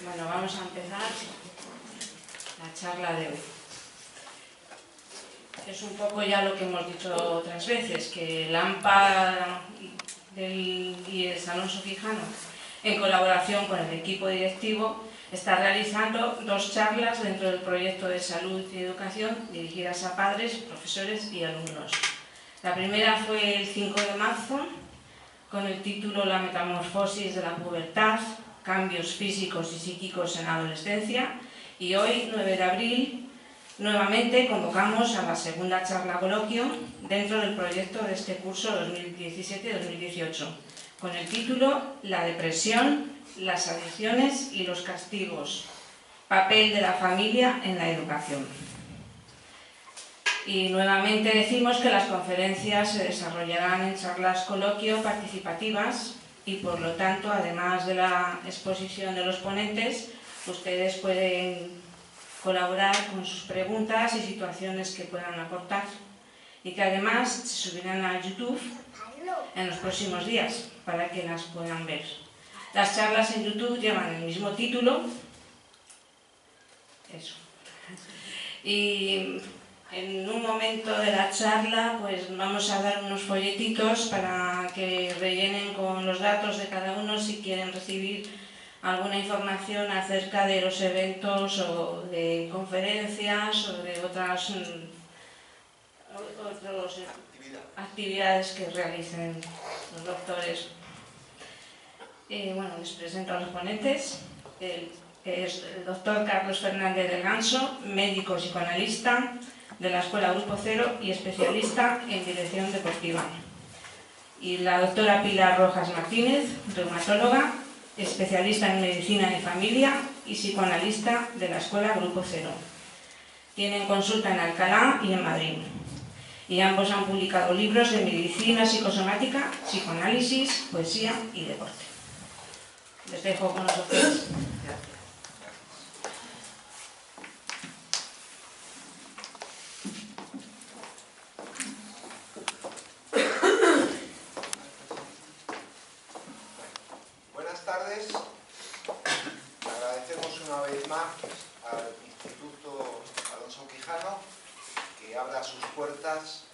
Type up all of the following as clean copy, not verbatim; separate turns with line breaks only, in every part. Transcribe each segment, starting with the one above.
Bueno, vamos a empezar la charla de hoy. Es un poco ya lo que hemos dicho otras veces, que el AMPA y el Salón Sofijano, en colaboración con el equipo directivo, está realizando 2 charlas dentro del proyecto de salud y educación dirigidas a padres, profesores y alumnos. La primera fue el 5 de marzo, con el título La metamorfosis de la pubertad, cambios físicos y psíquicos en la adolescencia, y hoy, 9 de abril, nuevamente convocamos a la segunda charla coloquio dentro del proyecto de este curso 2017-2018, con el título La depresión, las adicciones y los castigos, papel de la familia en la educación. Y nuevamente decimos que las conferencias se desarrollarán en charlas coloquio participativas y por lo tanto, además de la exposición de los ponentes, ustedes pueden colaborar con sus preguntas y situaciones que puedan aportar y que además se subirán a YouTube en los próximos días para que las puedan ver. Las charlas en YouTube llevan el mismo título. Eso. Y en un momento de la charla pues vamos a dar unos folletitos para que rellenen con los datos de cada uno si quieren recibir alguna información acerca de los eventos o de conferencias o de otras actividades que realicen los doctores. Bueno, les presento a los ponentes. Es el doctor Carlos Fernández del Ganso, médico psicoanalista de la Escuela Grupo Cero y especialista en dirección deportiva. Y la doctora Pilar Rojas Martínez, reumatóloga, especialista en medicina de familia y psicoanalista de la Escuela Grupo Cero. Tienen consulta en Alcalá y en Madrid. Y ambos han publicado libros de medicina psicosomática, psicoanálisis, poesía y deporte. Les dejo con los doctores. Gracias.
Buenas tardes. Agradecemos una vez más al Instituto Alonso Quijano que abra sus puertas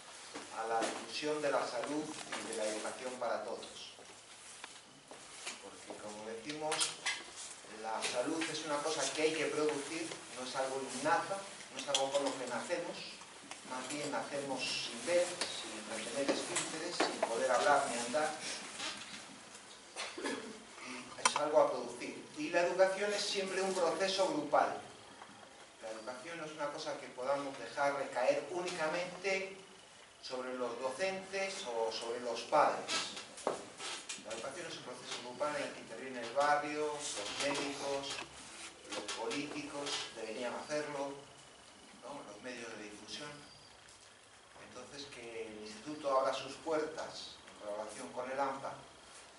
a la difusión de la salud y de la educación para todos. Porque, como decimos, la salud es una cosa que hay que producir, no es algo innata, no es algo con lo que nacemos, más bien nacemos sin ver, sin retener esfínteres, sin poder hablar ni andar. Es algo a producir. Y la educación es siempre un proceso grupal. La educación no es una cosa que podamos dejar recaer únicamente sobre los docentes o sobre los padres. La educación es un proceso grupal en el que interviene el barrio, los médicos, los políticos, deberían hacerlo, ¿no? Los medios de difusión. Entonces, que el instituto abra sus puertas en colaboración con el AMPA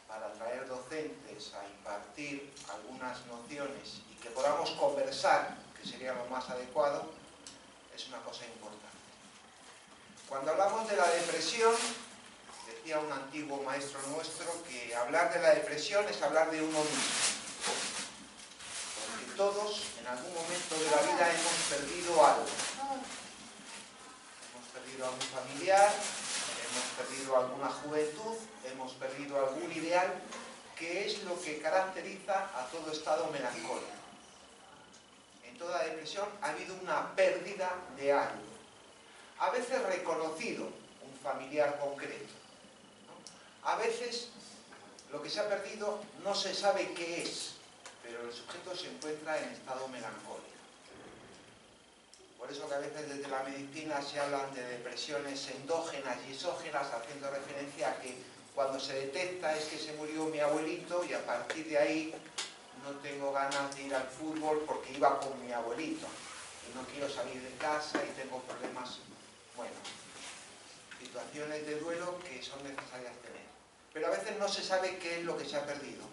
para traer docentes a impartir algunas nociones y que podamos conversar, que sería lo más adecuado, es una cosa importante. Cuando hablamos de la depresión, decía un antiguo maestro nuestro que hablar de la depresión es hablar de uno mismo. Porque todos, en algún momento de la vida, hemos perdido algo. Hemos perdido a algún familiar, hemos perdido alguna juventud, hemos perdido algún ideal, que es lo que caracteriza a todo estado melancólico. En toda depresión ha habido una pérdida de algo, a veces reconocido, un familiar concreto, ¿no? A veces lo que se ha perdido no se sabe qué es, pero el sujeto se encuentra en estado melancólico. Por eso que a veces desde la medicina se hablan de depresiones endógenas y exógenas, haciendo referencia a que cuando se detecta es que se murió mi abuelito y a partir de ahí no tengo ganas de ir al fútbol porque iba con mi abuelito y no quiero salir de casa y tengo problemas, bueno, situaciones de duelo que son necesarias tener. Pero a veces no se sabe qué es lo que se ha perdido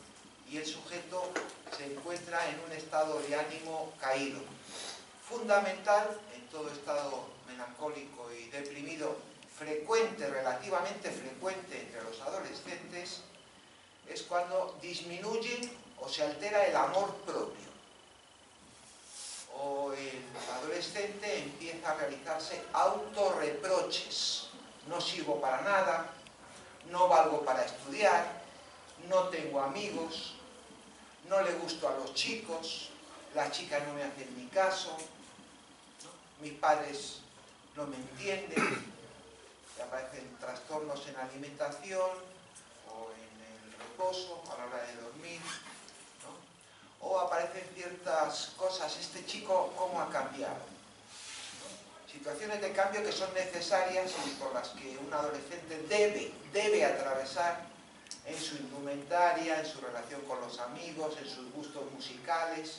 y el sujeto se encuentra en un estado de ánimo caído. Fundamental en todo estado melancólico y deprimido, frecuente, relativamente frecuente entre los adolescentes, es cuando disminuye o se altera el amor propio. el adolescente empieza a realizarse autorreproches. No sirvo para nada, no valgo para estudiar, no tengo amigos, no le gusto a los chicos, las chicas no me hacen ni caso, ¿no? Mis padres no me entienden, aparecen trastornos en la alimentación o en el reposo a la hora de dormir, ¿no? O aparecen ciertas cosas, este chico cómo ha cambiado, ¿no? Situaciones de cambio que son necesarias y por las que un adolescente debe atravesar en su indumentaria, en su relación con los amigos, en sus gustos musicales,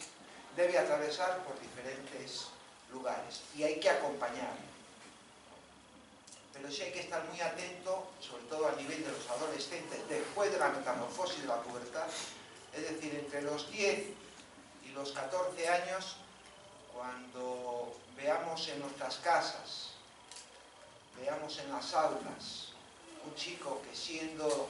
debe atravesar por diferentes lugares y hay que acompañarlo. Pero sí hay que estar muy atento, sobre todo a nivel de los adolescentes, después de la metamorfosis de la pubertad, es decir, entre los 10 y los 14 años, cuando veamos en nuestras casas, veamos en las aulas, un chico que siendo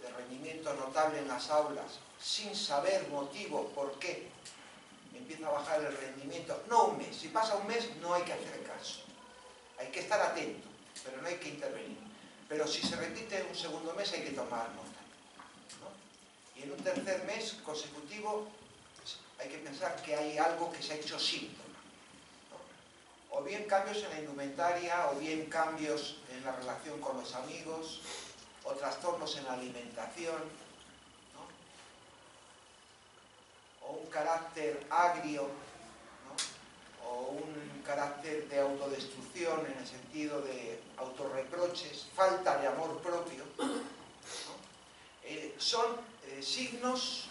de rendimiento notable en las aulas, sin saber motivo por qué, empieza a bajar el rendimiento, no un mes, si pasa un mes no hay que hacer caso. Hay que estar atento, pero no hay que intervenir. Pero si se repite un segundo mes hay que tomar nota, ¿no? Y en un tercer mes consecutivo hay que pensar que hay algo que se ha hecho síntoma, ¿no? O bien cambios en la indumentaria, o bien cambios en la relación con los amigos, o trastornos en la alimentación, ¿no? O un carácter agrio, ¿no? O un carácter de autodestrucción en el sentido de autorreproches, falta de amor propio, ¿no? Son signos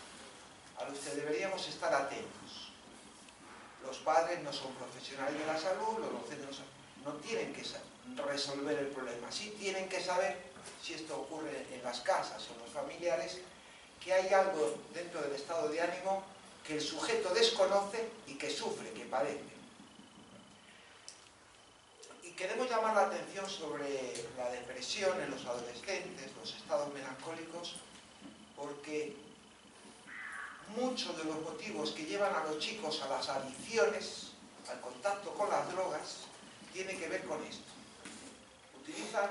a los que deberíamos estar atentos. Los padres no son profesionales de la salud, los docentes no tienen que resolver el problema, sí tienen que saber, si esto ocurre en las casas o en los familiares, que hay algo dentro del estado de ánimo que el sujeto desconoce y que sufre, que padece. Y queremos llamar la atención sobre la depresión en los adolescentes, los estados melancólicos, porque muchos de los motivos que llevan a los chicos a las adicciones, al contacto con las drogas, tienen que ver con esto. Utilizan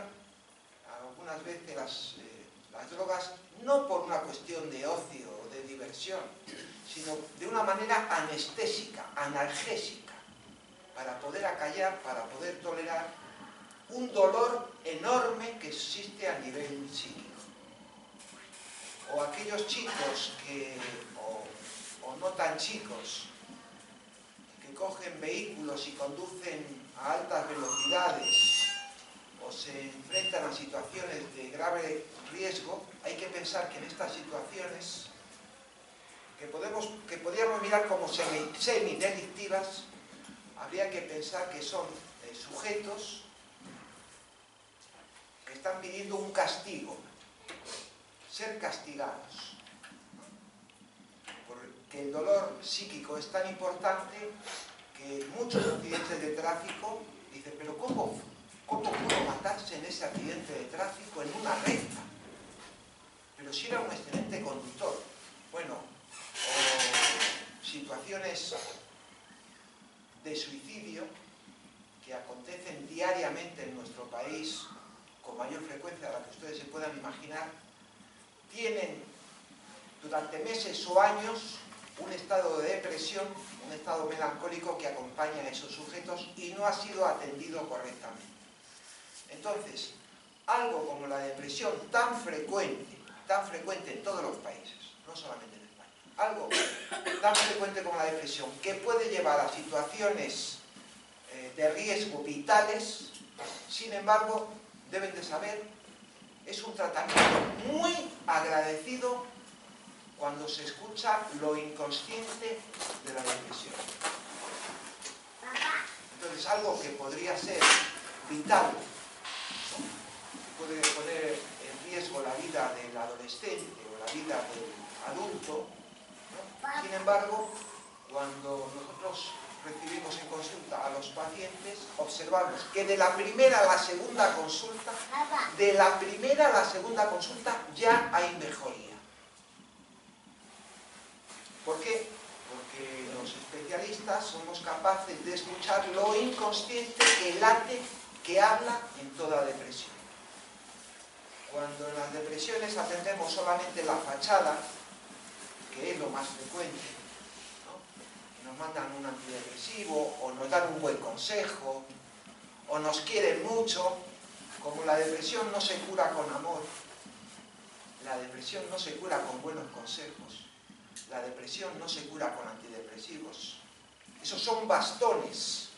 algunas veces las drogas no por una cuestión de ocio o de diversión, sino de una manera anestésica, analgésica, para poder acallar, para poder tolerar un dolor enorme que existe a nivel psíquico. O aquellos chicos que, o no tan chicos, que cogen vehículos y conducen a altas velocidades, o se enfrentan a situaciones de grave riesgo, hay que pensar que en estas situaciones, que podríamos mirar como semidelictivas, habría que pensar que son sujetos que están pidiendo un castigo, ser castigados. Porque el dolor psíquico es tan importante que muchos accidentes de tráfico dicen, pero ¿cómo pudo matarse en ese accidente de tráfico en una recta? Pero si era un excelente conductor. Bueno, o situaciones de suicidio que acontecen diariamente en nuestro país con mayor frecuencia de la que ustedes se puedan imaginar, tienen durante meses o años un estado de depresión, un estado melancólico que acompaña a esos sujetos y no ha sido atendido correctamente. Entonces, algo como la depresión tan frecuente en todos los países, no solamente en España, algo tan frecuente como la depresión, que puede llevar a situaciones de riesgo vitales, sin embargo, deben de saber, es un tratamiento muy agradecido cuando se escucha lo inconsciente de la depresión. Entonces, algo que podría ser vital, ¿no? Puede poner en riesgo la vida del adolescente o la vida del adulto, ¿no? Sin embargo, cuando nosotros recibimos en consulta a los pacientes, observamos que de la primera a la segunda consulta, ya hay mejoría. ¿Por qué? porque los especialistas somos capaces de escuchar lo inconsciente que late, que habla en toda depresión. Cuando en las depresiones atendemos solamente la fachada, que es lo más frecuente, ¿no? Que nos mandan un antidepresivo, o nos dan un buen consejo, o nos quieren mucho, como la depresión no se cura con amor, la depresión no se cura con buenos consejos, la depresión no se cura con antidepresivos. Esos son bastones.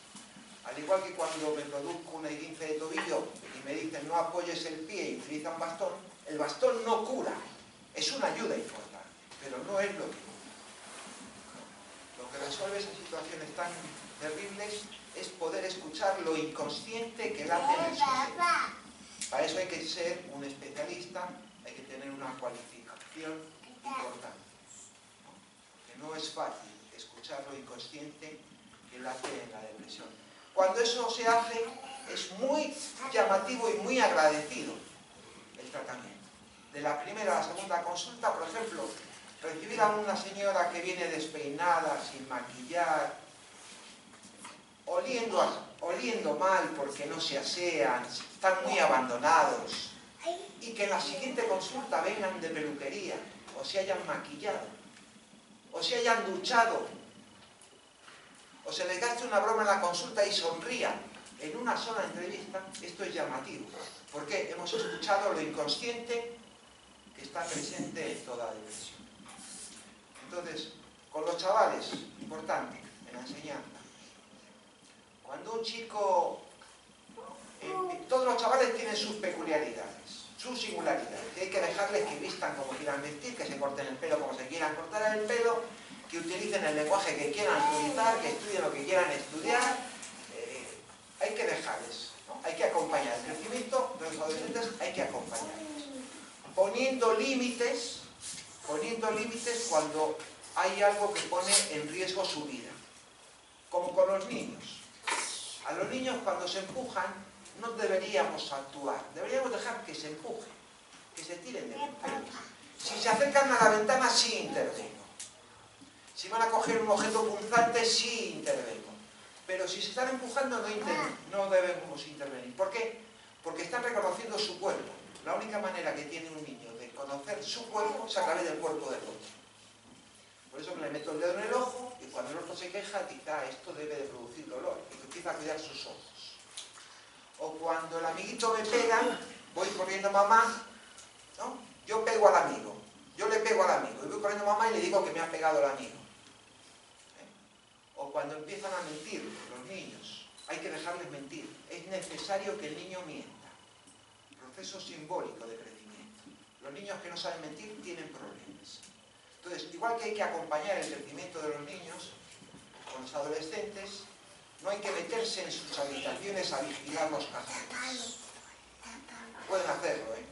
Al igual que cuando me produzco un esguince de tobillo y me dicen no apoyes el pie y utiliza un bastón, el bastón no cura, es una ayuda importante, pero no es lo que cura. Lo que resuelve esas situaciones tan terribles es poder escuchar lo inconsciente que late en el sujeto. Para eso hay que ser un especialista, hay que tener una cualificación importante. Que no es fácil escuchar lo inconsciente que late en la depresión. Cuando eso se hace, es muy llamativo y muy agradecido el tratamiento. De la primera a la segunda consulta, por ejemplo, recibir a una señora que viene despeinada, sin maquillar, oliendo mal porque no se asean, están muy abandonados, y que en la siguiente consulta vengan de peluquería, o se hayan maquillado, o se hayan duchado, o se les gaste una broma en la consulta y sonrían en una sola entrevista, esto es llamativo. ¿Por qué? Hemos escuchado lo inconsciente que está presente en toda depresión. Entonces, con los chavales, importante, en la enseñanza. Cuando un chico... todos los chavales tienen sus peculiaridades, sus singularidades. Hay que dejarles que vistan como quieran vestir, que se corten el pelo como se quieran cortar el pelo, que utilicen el lenguaje que quieran utilizar, que estudien lo que quieran estudiar. Hay que dejarles, ¿no? Hay que acompañar el crecimiento de los adolescentes, hay que acompañarles. Poniendo límites cuando hay algo que pone en riesgo su vida. Como con los niños. A los niños cuando se empujan no deberíamos actuar, deberíamos dejar que se empujen, que se tiren de ventanas. Si se acercan a la ventana, sí intervengo. Si van a coger un objeto punzante, sí intervengo. Pero si se están empujando, no debemos intervenir. ¿Por qué? Porque están reconociendo su cuerpo. La única manera que tiene un niño de conocer su cuerpo es a través del cuerpo del otro. Por eso le meto el dedo en el ojo y cuando el otro se queja, dice, esto debe de producir dolor. Y empieza a cuidar sus ojos. O cuando el amiguito me pega, voy corriendo a mamá, ¿no? Yo pego al amigo. Yo le pego al amigo. Y voy corriendo a mamá y le digo que me ha pegado el amigo. O cuando empiezan a mentir los niños, hay que dejarles mentir. Es necesario que el niño mienta. Proceso simbólico de crecimiento. Los niños que no saben mentir tienen problemas. Entonces, igual que hay que acompañar el crecimiento de los niños, con los adolescentes, no hay que meterse en sus habitaciones a vigilar los cajones. Pueden hacerlo, ¿eh?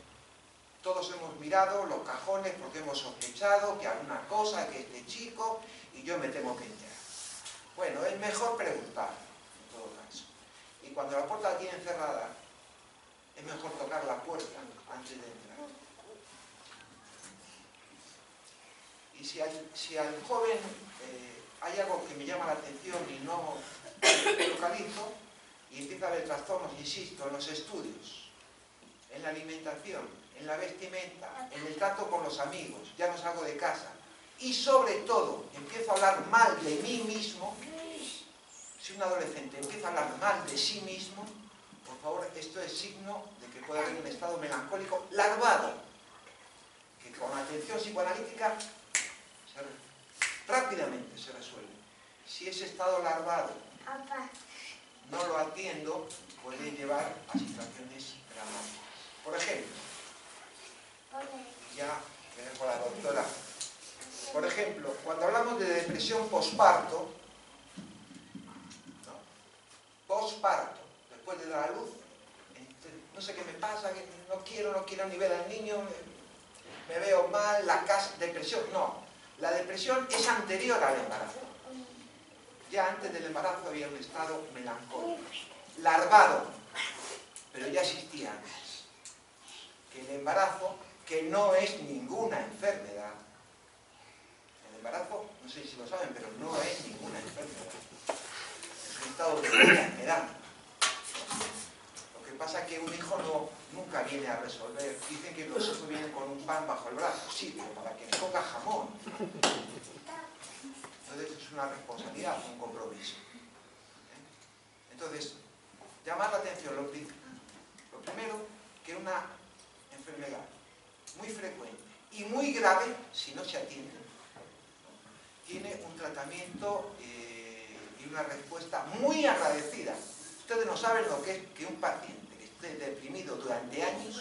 Todos hemos mirado los cajones porque hemos sospechado que alguna cosa, que este chico, y yo me tengo que enterar. Bueno, es mejor preguntar, en todo caso. Y cuando la puerta la tienen cerrada, es mejor tocar la puerta antes de entrar. Y si al joven hay algo que me llama la atención y no localizo, y empieza a haber trastornos, insisto, en los estudios, en la alimentación, en la vestimenta, en el trato con los amigos, ya no salgo de casa, y sobre todo, empiezo a hablar mal de mí mismo. Si un adolescente empieza a hablar mal de sí mismo, por favor, esto es signo de que puede haber un estado melancólico larvado, que con atención psicoanalítica rápidamente se resuelve. Si ese estado larvado no lo atiendo, puede llevar a situaciones dramáticas. Por ejemplo, ya me dejo a la doctora. Por ejemplo, cuando hablamos de depresión posparto, posparto, después de dar a luz, no sé qué me pasa, que no quiero ni ver al niño, me veo mal, la casa, depresión, no. La depresión es anterior al embarazo. Ya antes del embarazo había un estado melancólico, larvado, pero ya existía antes. Que el embarazo, que no es ninguna enfermedad, el embarazo no es sé si lo saben, pero no es ninguna enfermedad. Es un estado de enfermedad. Lo que pasa es que un hijo nunca viene a resolver. Dicen que los hijos vienen con un pan bajo el brazo. Sí, pero para que me ponga jamón. Entonces es una responsabilidad, un compromiso. Entonces, llamar la atención, lo primero, que una enfermedad muy frecuente y muy grave, si no se atiende, tiene un tratamiento y una respuesta muy agradecida. Ustedes no saben lo que es que un paciente que esté deprimido durante años,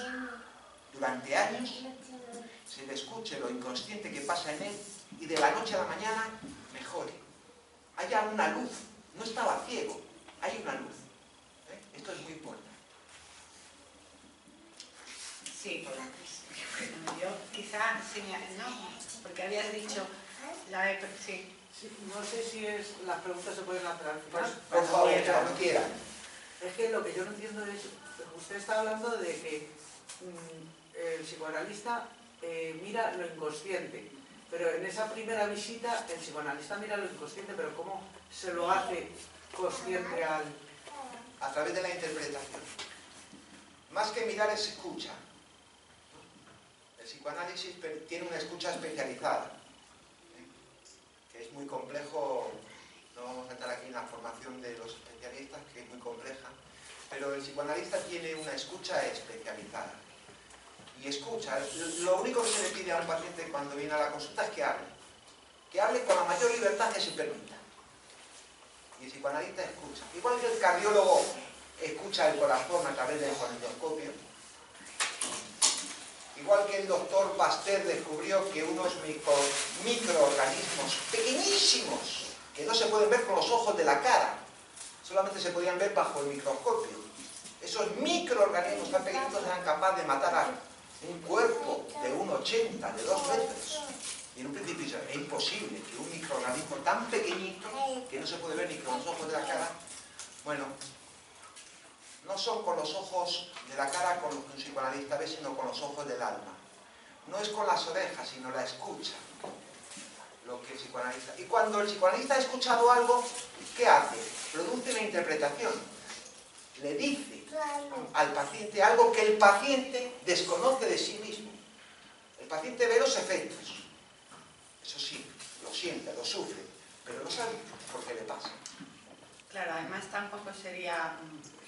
se le escuche lo inconsciente que pasa en él y de la noche a la mañana mejore. Haya una luz, no estaba ciego, hay una luz. Esto es muy importante.
Sí, yo quizá no, porque habías dicho sí.
Sí, no sé si las preguntas se pueden hacer al final.
Por favor, cuando quieran.
Es que lo que yo no entiendo es, usted está hablando de que el psicoanalista mira lo inconsciente, pero en esa primera visita el psicoanalista mira lo inconsciente, pero ¿cómo se lo hace consciente al...?
A través de la interpretación. Más que mirar es escucha. El psicoanálisis tiene una escucha especializada, que es muy complejo. No vamos a entrar aquí en la formación de los especialistas, que es muy compleja, pero el psicoanalista tiene una escucha especializada. Y escucha, lo único que se le pide a un paciente cuando viene a la consulta es que hable con la mayor libertad que se permita. Y el psicoanalista escucha. Igual que el cardiólogo escucha el corazón a través del fonendoscopio, igual que el doctor Pasteur descubrió que unos microorganismos pequeñísimos, que no se pueden ver con los ojos de la cara, solamente se podían ver bajo el microscopio. Esos microorganismos tan pequeñitos eran capaces de matar a un cuerpo de 1,80, de 2 metros. Y en un principio es imposible que un microorganismo tan pequeñito, que no se puede ver ni con los ojos de la cara, bueno, no son con los ojos de la cara con los que un psicoanalista ve, sino con los ojos del alma. No es con las orejas, sino la escucha, lo que el psicoanalista... Y cuando el psicoanalista ha escuchado algo, ¿qué hace? Produce una interpretación. Le dice al paciente algo que el paciente desconoce de sí mismo. El paciente ve los efectos. Eso sí, lo siente, lo sufre, pero no sabe por qué le pasa.
Claro, además tampoco sería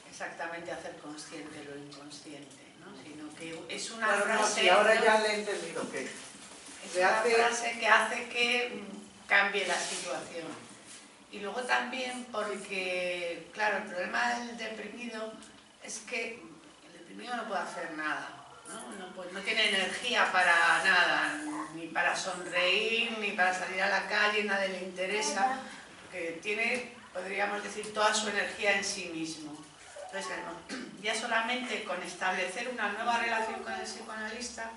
exactamente hacer consciente lo inconsciente, ¿no? Sino que es una frase...
Y ahora ya le he entendido que...
Es una frase que hace que cambie la situación. Y luego también porque, claro, el problema del deprimido es que el deprimido no puede hacer nada, ¿no? No tiene energía para nada, ni para sonreír, ni para salir a la calle, nada le interesa, porque tiene, podríamos decir, toda su energía en sí mismo. Entonces, ya solamente con establecer una nueva relación con el psicoanalista,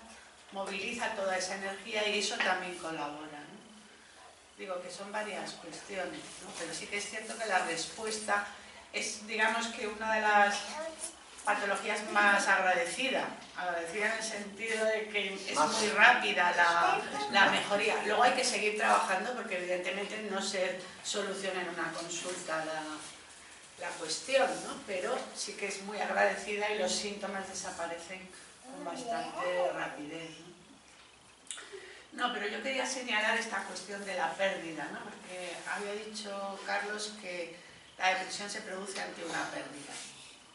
moviliza toda esa energía y eso también colabora, ¿no? Digo que son varias cuestiones, ¿no? Pero sí que es cierto que la respuesta es, digamos que una de las patologías más agradecida en el sentido de que es muy rápida la mejoría. Luego hay que seguir trabajando porque evidentemente no se soluciona en una consulta la cuestión, ¿no? Pero sí que es muy agradecida y los síntomas desaparecen con bastante rapidez, ¿no? No, pero yo quería señalar esta cuestión de la pérdida, ¿no? Porque había dicho Carlos que la depresión se produce ante una pérdida,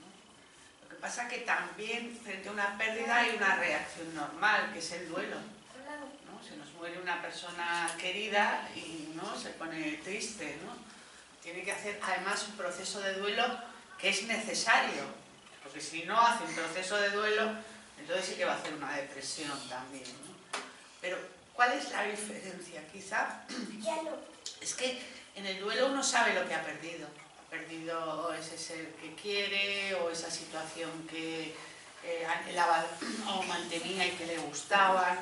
¿no? Lo que pasa es que también frente a una pérdida hay una reacción normal, que es el duelo, ¿no? Se nos muere una persona querida y, ¿no?, se pone triste, ¿no? Tiene que hacer además un proceso de duelo que es necesario, porque si no hace un proceso de duelo, entonces sí que va a hacer una depresión también, ¿no? Pero, ¿cuál es la diferencia? Quizá es que en el duelo uno sabe lo que ha perdido. Ha perdido ese ser que quiere o esa situación que anhelaba o mantenía y que le gustaban.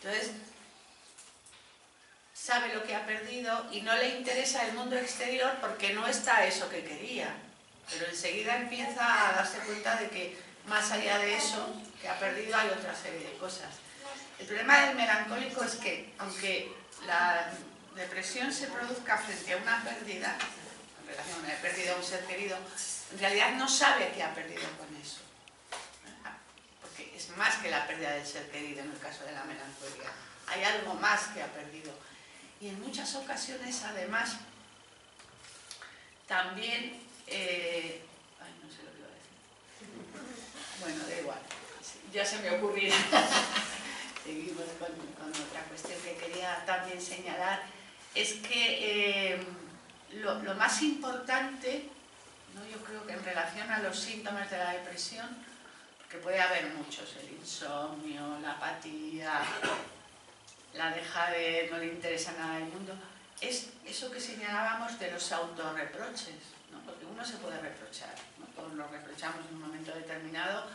Entonces, sabe lo que ha perdido y no le interesa el mundo exterior porque no está eso que quería. Pero enseguida empieza a darse cuenta de que más allá de eso que ha perdido hay otra serie de cosas. El problema del melancólico es que, aunque la depresión depresión se produzca frente a una pérdida, en relación a una pérdida de un ser querido, en realidad no sabe qué ha perdido con eso. Porque es más que la pérdida del ser querido en el caso de la melancolía. Hay algo más que ha perdido. Y en muchas ocasiones, además, también... ay, no sé lo que iba a decir. Bueno, da igual. Ya se me ocurrirá. Seguimos con otra cuestión que quería también señalar. Es que lo más importante, ¿no? Yo creo que en relación a los síntomas de la depresión, que puede haber muchos, el insomnio, la apatía, la dejadez, no le interesa nada del mundo, es eso que señalábamos de los autorreproches, ¿no? Porque uno se puede reprochar, ¿no? Todos lo reprochamos en un momento determinado,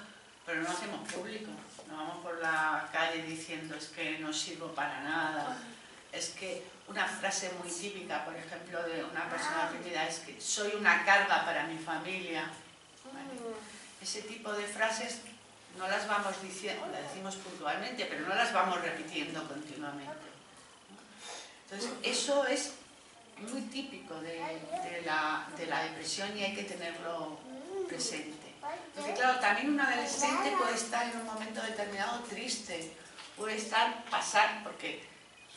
pero no lo hacemos público, no vamos por la calle diciendo es que no sirvo para nada. Es que una frase muy típica, por ejemplo, de una persona deprimida es que soy una carga para mi familia. ¿Vale? Ese tipo de frases no las vamos diciendo, las decimos puntualmente, pero no las vamos repitiendo continuamente. Entonces, eso es muy típico de la depresión y hay que tenerlo presente. Porque claro, también un adolescente puede estar en un momento determinado triste, puede pasar, porque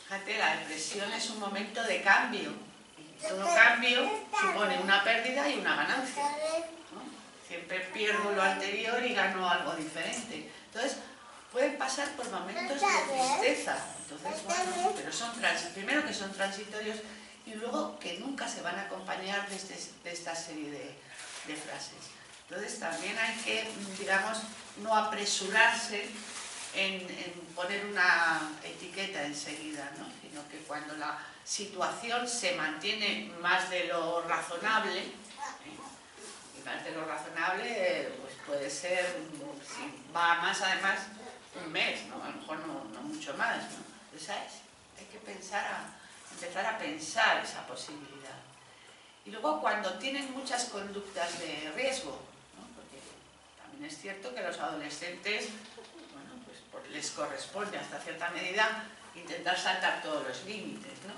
fíjate, la depresión es un momento de cambio. Y todo cambio supone una pérdida y una ganancia, ¿no? Siempre pierdo lo anterior y gano algo diferente. Entonces, pueden pasar por momentos de tristeza. Entonces, bueno, pero primero que son transitorios y luego que nunca se van a acompañar de esta serie de frases. Entonces, también hay que, digamos, no apresurarse en poner una etiqueta enseguida, ¿no? Sino que cuando la situación se mantiene más de lo razonable, y más de lo razonable, pues puede ser, si va más además, un mes, ¿no? A lo mejor no mucho más, ¿no? Entonces hay que empezar a pensar esa posibilidad. Y luego cuando tienen muchas conductas de riesgo, ¿no? Porque también es cierto que los adolescentes, les corresponde hasta cierta medida intentar saltar todos los límites, ¿no?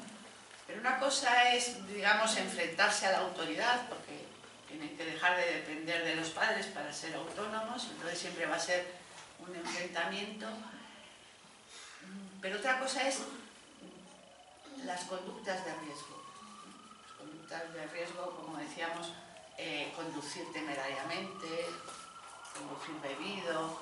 Pero una cosa es, digamos, enfrentarse a la autoridad, porque tienen que dejar de depender de los padres para ser autónomos, entonces siempre va a ser un enfrentamiento. Pero otra cosa es las conductas de riesgo. Las conductas de riesgo, como decíamos, conducir temerariamente, conducir bebido,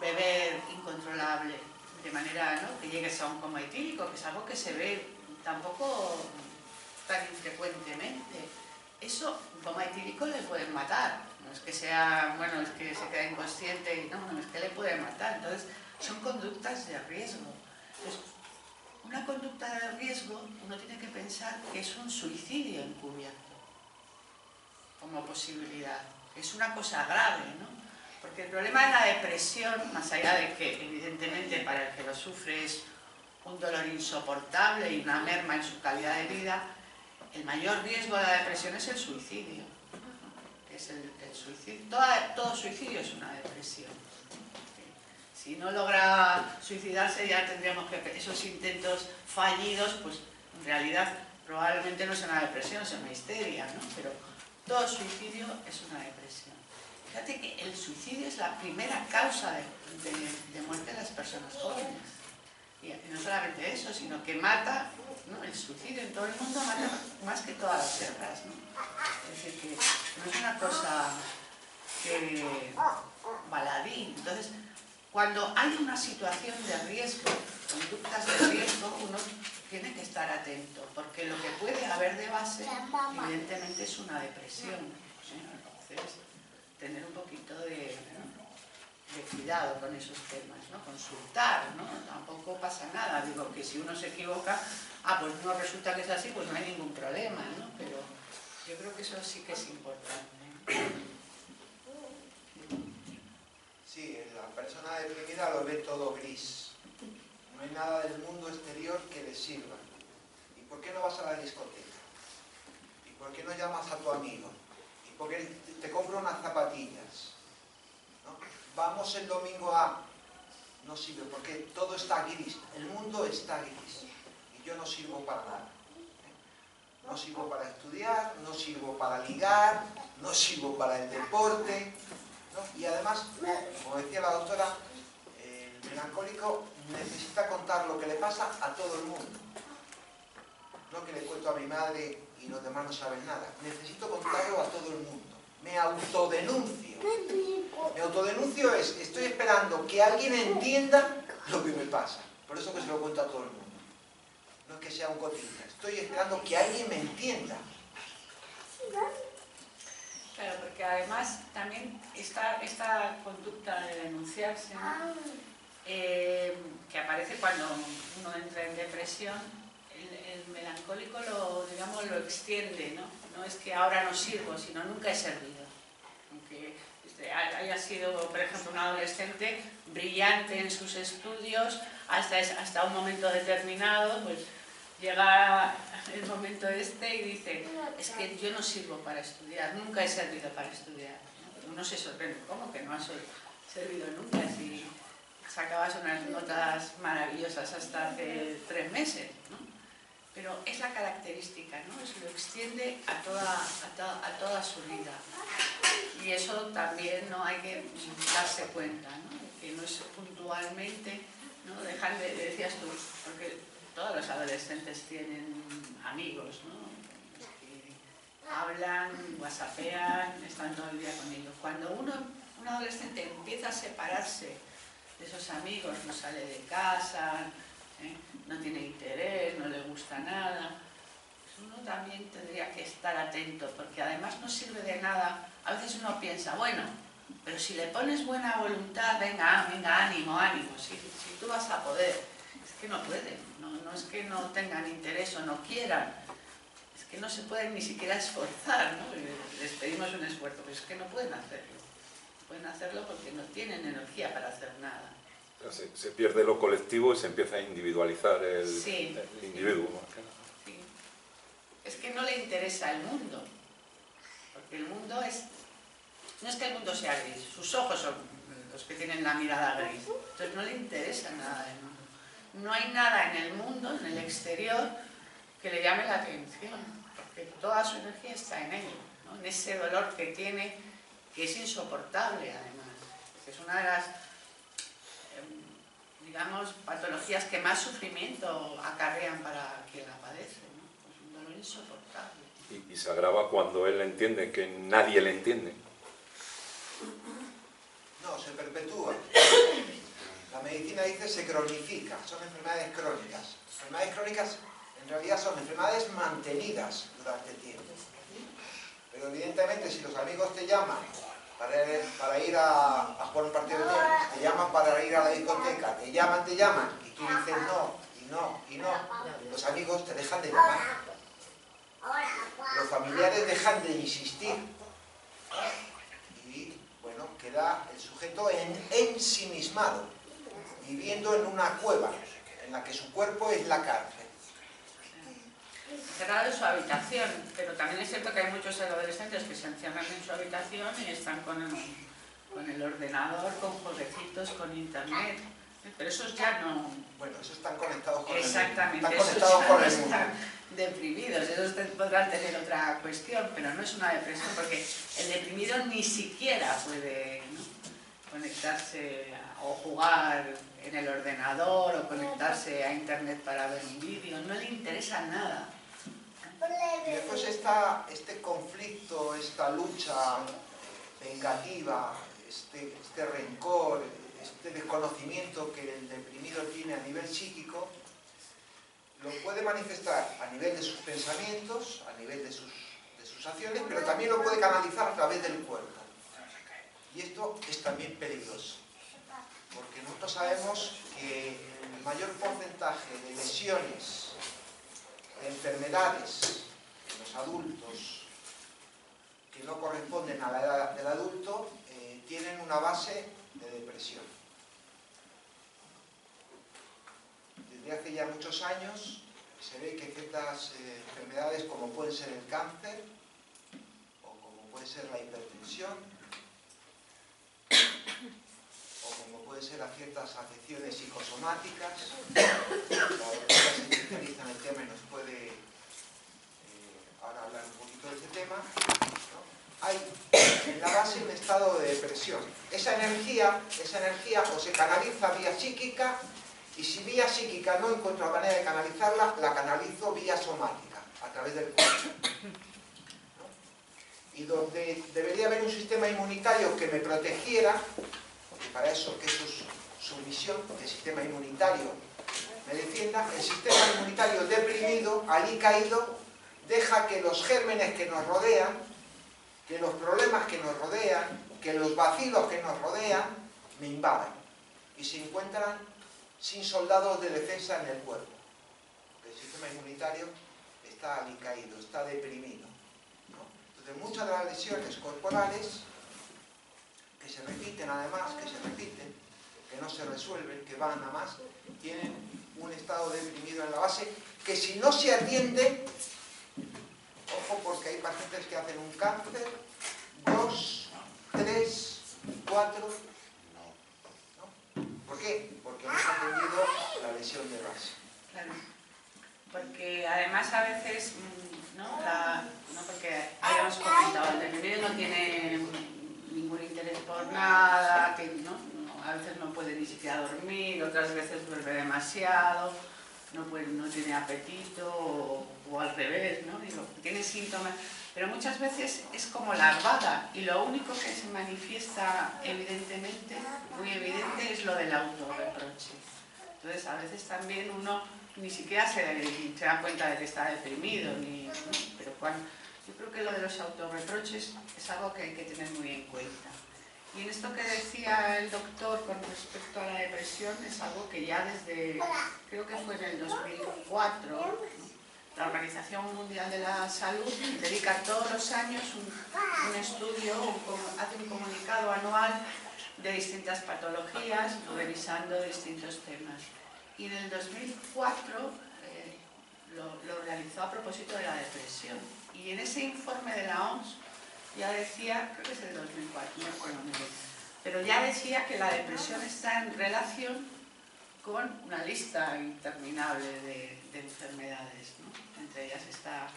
beber incontrolable, de manera, ¿no?, que llegues a un coma etílico, que es algo que se ve tampoco tan infrecuentemente. Eso, un coma etílico le pueden matar, no es que sea, bueno, es que se queda inconsciente, no, es que le pueden matar. Entonces, son conductas de riesgo. Entonces, una conducta de riesgo, uno tiene que pensar que es un suicidio encubierto, como posibilidad. Es una cosa grave, ¿no? Porque el problema de la depresión, más allá de que evidentemente para el que lo sufre es un dolor insoportable y una merma en su calidad de vida, el mayor riesgo de la depresión es el suicidio. Es el suicidio. Todo suicidio es una depresión. Si no logra suicidarse ya tendríamos que... Esos intentos fallidos, pues en realidad probablemente no es una depresión, es una histeria, ¿no? Pero todo suicidio es una depresión. Fíjate que el suicidio es la primera causa de muerte de las personas jóvenes. Y no solamente eso, sino que mata, ¿no? El suicidio en todo el mundo mata más que todas las guerras, ¿no? Es decir, que no es una cosa baladí. Entonces, cuando hay una situación de riesgo, conductas de riesgo, uno tiene que estar atento, porque lo que puede haber de base, evidentemente, es una depresión, ¿sí? Entonces, tener un poquito de cuidado con esos temas, ¿no? Consultar, ¿no? Tampoco pasa nada. Digo que si uno se equivoca, pues no resulta que es así, pues no hay ningún problema, ¿no? Pero yo creo que eso sí que es importante.
Sí, la persona deprimida lo ve todo gris. No hay nada del mundo exterior que le sirva. ¿Y por qué no vas a la discoteca? ¿Y por qué no llamas a tu amigo? ¿Y por qué te compro unas zapatillas? ¿No? Vamos el domingo a... No sirve, porque todo está gris. El mundo está gris. Y yo no sirvo para nada. No sirvo para estudiar, no sirvo para ligar, no sirvo para el deporte, ¿no? Y además, como decía la doctora, el melancólico necesita contar lo que le pasa a todo el mundo. No que le cuento a mi madre y los demás no saben nada. Necesito contarlo a todo el mundo. Me autodenuncio. Mi autodenuncio es, estoy esperando que alguien entienda lo que me pasa. Por eso que se lo cuento a todo el mundo. No es que sea un cotilla. Estoy esperando que alguien me entienda.
Claro, porque además también esta conducta de denunciarse, ¿no? Que aparece cuando uno entra en depresión, el melancólico lo extiende, ¿no? No es que ahora no sirvo, sino nunca he servido. Aunque haya sido, por ejemplo, un adolescente brillante en sus estudios, hasta un momento determinado, pues llega el momento este y dice, es que yo no sirvo para estudiar, nunca he servido para estudiar, ¿no? Uno se sorprende, ¿cómo que no has servido nunca? Si sacabas unas notas maravillosas hasta hace 3 meses, ¿no? Pero es la característica, ¿no? Lo extiende a toda su vida. Y eso también no hay que darse cuenta, ¿no? Que no es puntualmente, ¿no? Decías tú, porque todos los adolescentes tienen amigos, ¿no? Que hablan, whatsappean, están todo el día con ellos. Cuando un adolescente empieza a separarse de esos amigos, no sale de casa, no tiene interés, no le gusta nada, pues uno también tendría que estar atento, porque además no sirve de nada. A veces uno piensa, bueno, pero si le pones buena voluntad, venga, ánimo, si tú vas a poder. Es que no pueden, no es que no tengan interés o no quieran, es que no se pueden ni siquiera esforzar, ¿no? Les pedimos un esfuerzo, pero es que no pueden hacerlo. No pueden hacerlo porque no tienen energía para hacer nada.
Se pierde lo colectivo y se empieza a individualizar el individuo.
Sí. Es que no le interesa el mundo, porque el mundo no es que el mundo sea gris, sus ojos son los que tienen la mirada gris, entonces no le interesa nada del mundo. No hay nada en el mundo, en el exterior, que le llame la atención, porque toda su energía está en ello, ¿no? En ese dolor que tiene, que es insoportable además. Es una de las digamos, patologías que más sufrimiento acarrean para quien la padece, ¿no? Pues un dolor insoportable.
Y se agrava cuando él entiende que nadie le entiende.
No, se perpetúa. La medicina dice se cronifica, son enfermedades crónicas. Enfermedades crónicas en realidad son enfermedades mantenidas durante tiempo. Pero evidentemente si los amigos te llaman para ir a jugar un partido de tenis, te llaman para ir a la discoteca, te llaman, y tú dices no, los amigos te dejan de llamar. Los familiares dejan de insistir. Y, bueno, queda el sujeto ensimismado, viviendo en una cueva, en la que su cuerpo es la cárcel.
Cerrado en su habitación, pero también es cierto que hay muchos adolescentes que se encierran en su habitación y están con el ordenador, con jueguecitos, con internet, pero esos ya no...
Bueno, esos están conectados con
exactamente,
el mundo. Están conectados con el mundo.
Están deprimidos, esos podrán tener otra cuestión, pero no es una depresión, porque el deprimido ni siquiera puede, ¿no?, conectarse o jugar en el ordenador o conectarse a internet para ver un vídeo, no le interesa nada.
Y después está este conflicto, esta lucha vengativa, este rencor, este desconocimiento que el deprimido tiene a nivel psíquico, lo puede manifestar a nivel de sus pensamientos, a nivel de sus acciones, pero también lo puede canalizar a través del cuerpo. Y esto es también peligroso, porque nosotros sabemos que el mayor porcentaje de lesiones, de enfermedades en los adultos que no corresponden a la edad del adulto tienen una base de depresión. Desde hace ya muchos años se ve que ciertas enfermedades como puede ser el cáncer o como puede ser la hipertensión o como puede ser a ciertas afecciones psicosomáticas. La doctora se especializa en el tema y nos puede ahora hablar un poquito de este tema, ¿no? Hay en la base un estado de depresión. Esa energía o se canaliza vía psíquica, y si vía psíquica no encuentro la manera de canalizarla, la canalizo vía somática, a través del cuerpo, ¿no? Y donde debería haber un sistema inmunitario que me protegiera, y para eso, que es su misión, el sistema inmunitario me defienda, el sistema inmunitario deprimido, allí caído, deja que los gérmenes que nos rodean, que los problemas que nos rodean, que los vacilos que nos rodean, me invadan y se encuentran sin soldados de defensa en el cuerpo. El sistema inmunitario está alicaído, está deprimido, ¿no? Entonces muchas de las lesiones corporales que se repiten además, que no se resuelven, que van a más, tienen un estado deprimido en la base, que si no se atiende, ojo, porque hay pacientes que hacen un cáncer, 2, 3, 4, ¿no? ¿Por qué? Porque no se ha atendido la lesión de base.
Claro. Porque además a veces, ¿no? Porque habíamos comentado, el deprimido no tiene ningún interés por nada, que a veces no puede ni siquiera dormir, otras veces duerme demasiado, no tiene apetito o al revés, ¿no? Digo, tiene síntomas, pero muchas veces es como larvada y lo único que se manifiesta evidentemente, muy evidente, es lo del autorreproche. Entonces a veces también uno ni siquiera se da cuenta de que está deprimido, ¿no? Pero yo creo que lo de los autorreproches es algo que hay que tener muy en cuenta. Y en esto que decía el doctor con respecto a la depresión, es algo que ya desde, creo que fue en el 2004, ¿no? La Organización Mundial de la Salud dedica todos los años un estudio, hace un comunicado anual de distintas patologías, revisando distintos temas. Y en el 2004 lo realizó a propósito de la depresión. Y en ese informe de la OMS ya decía, creo que es del 2004, no recuerdo muy bien, pero ya decía que la depresión está en relación con una lista interminable de enfermedades, ¿no? Entre ellas está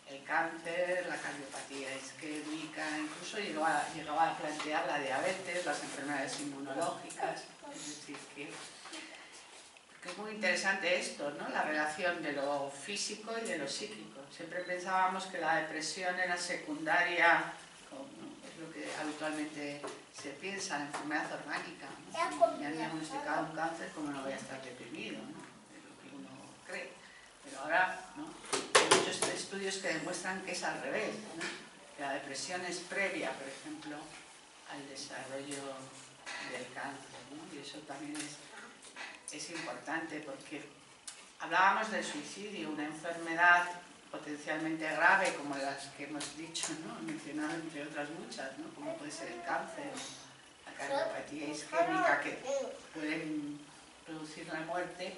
el cáncer, la cardiopatía isquémica, incluso llegaba a plantear la diabetes, las enfermedades inmunológicas, es decir, que es muy interesante esto, ¿no? La relación de lo físico y de lo psíquico. Siempre pensábamos que la depresión era secundaria, ¿no? Es lo que habitualmente se piensa, la enfermedad orgánica, ¿no? Si me han diagnosticado un cáncer, ¿cómo no voy a estar deprimido, ¿no? Es lo que uno cree. Pero ahora, ¿no? Hay muchos estudios que demuestran que es al revés, ¿no? Que la depresión es previa, por ejemplo, al desarrollo del cáncer, ¿no? Y eso también es importante porque hablábamos del suicidio, una enfermedad potencialmente grave como las que hemos dicho, ¿no? Mencionado entre otras muchas, ¿no? Como puede ser el cáncer, la cardiopatía isquémica, que pueden producir la muerte,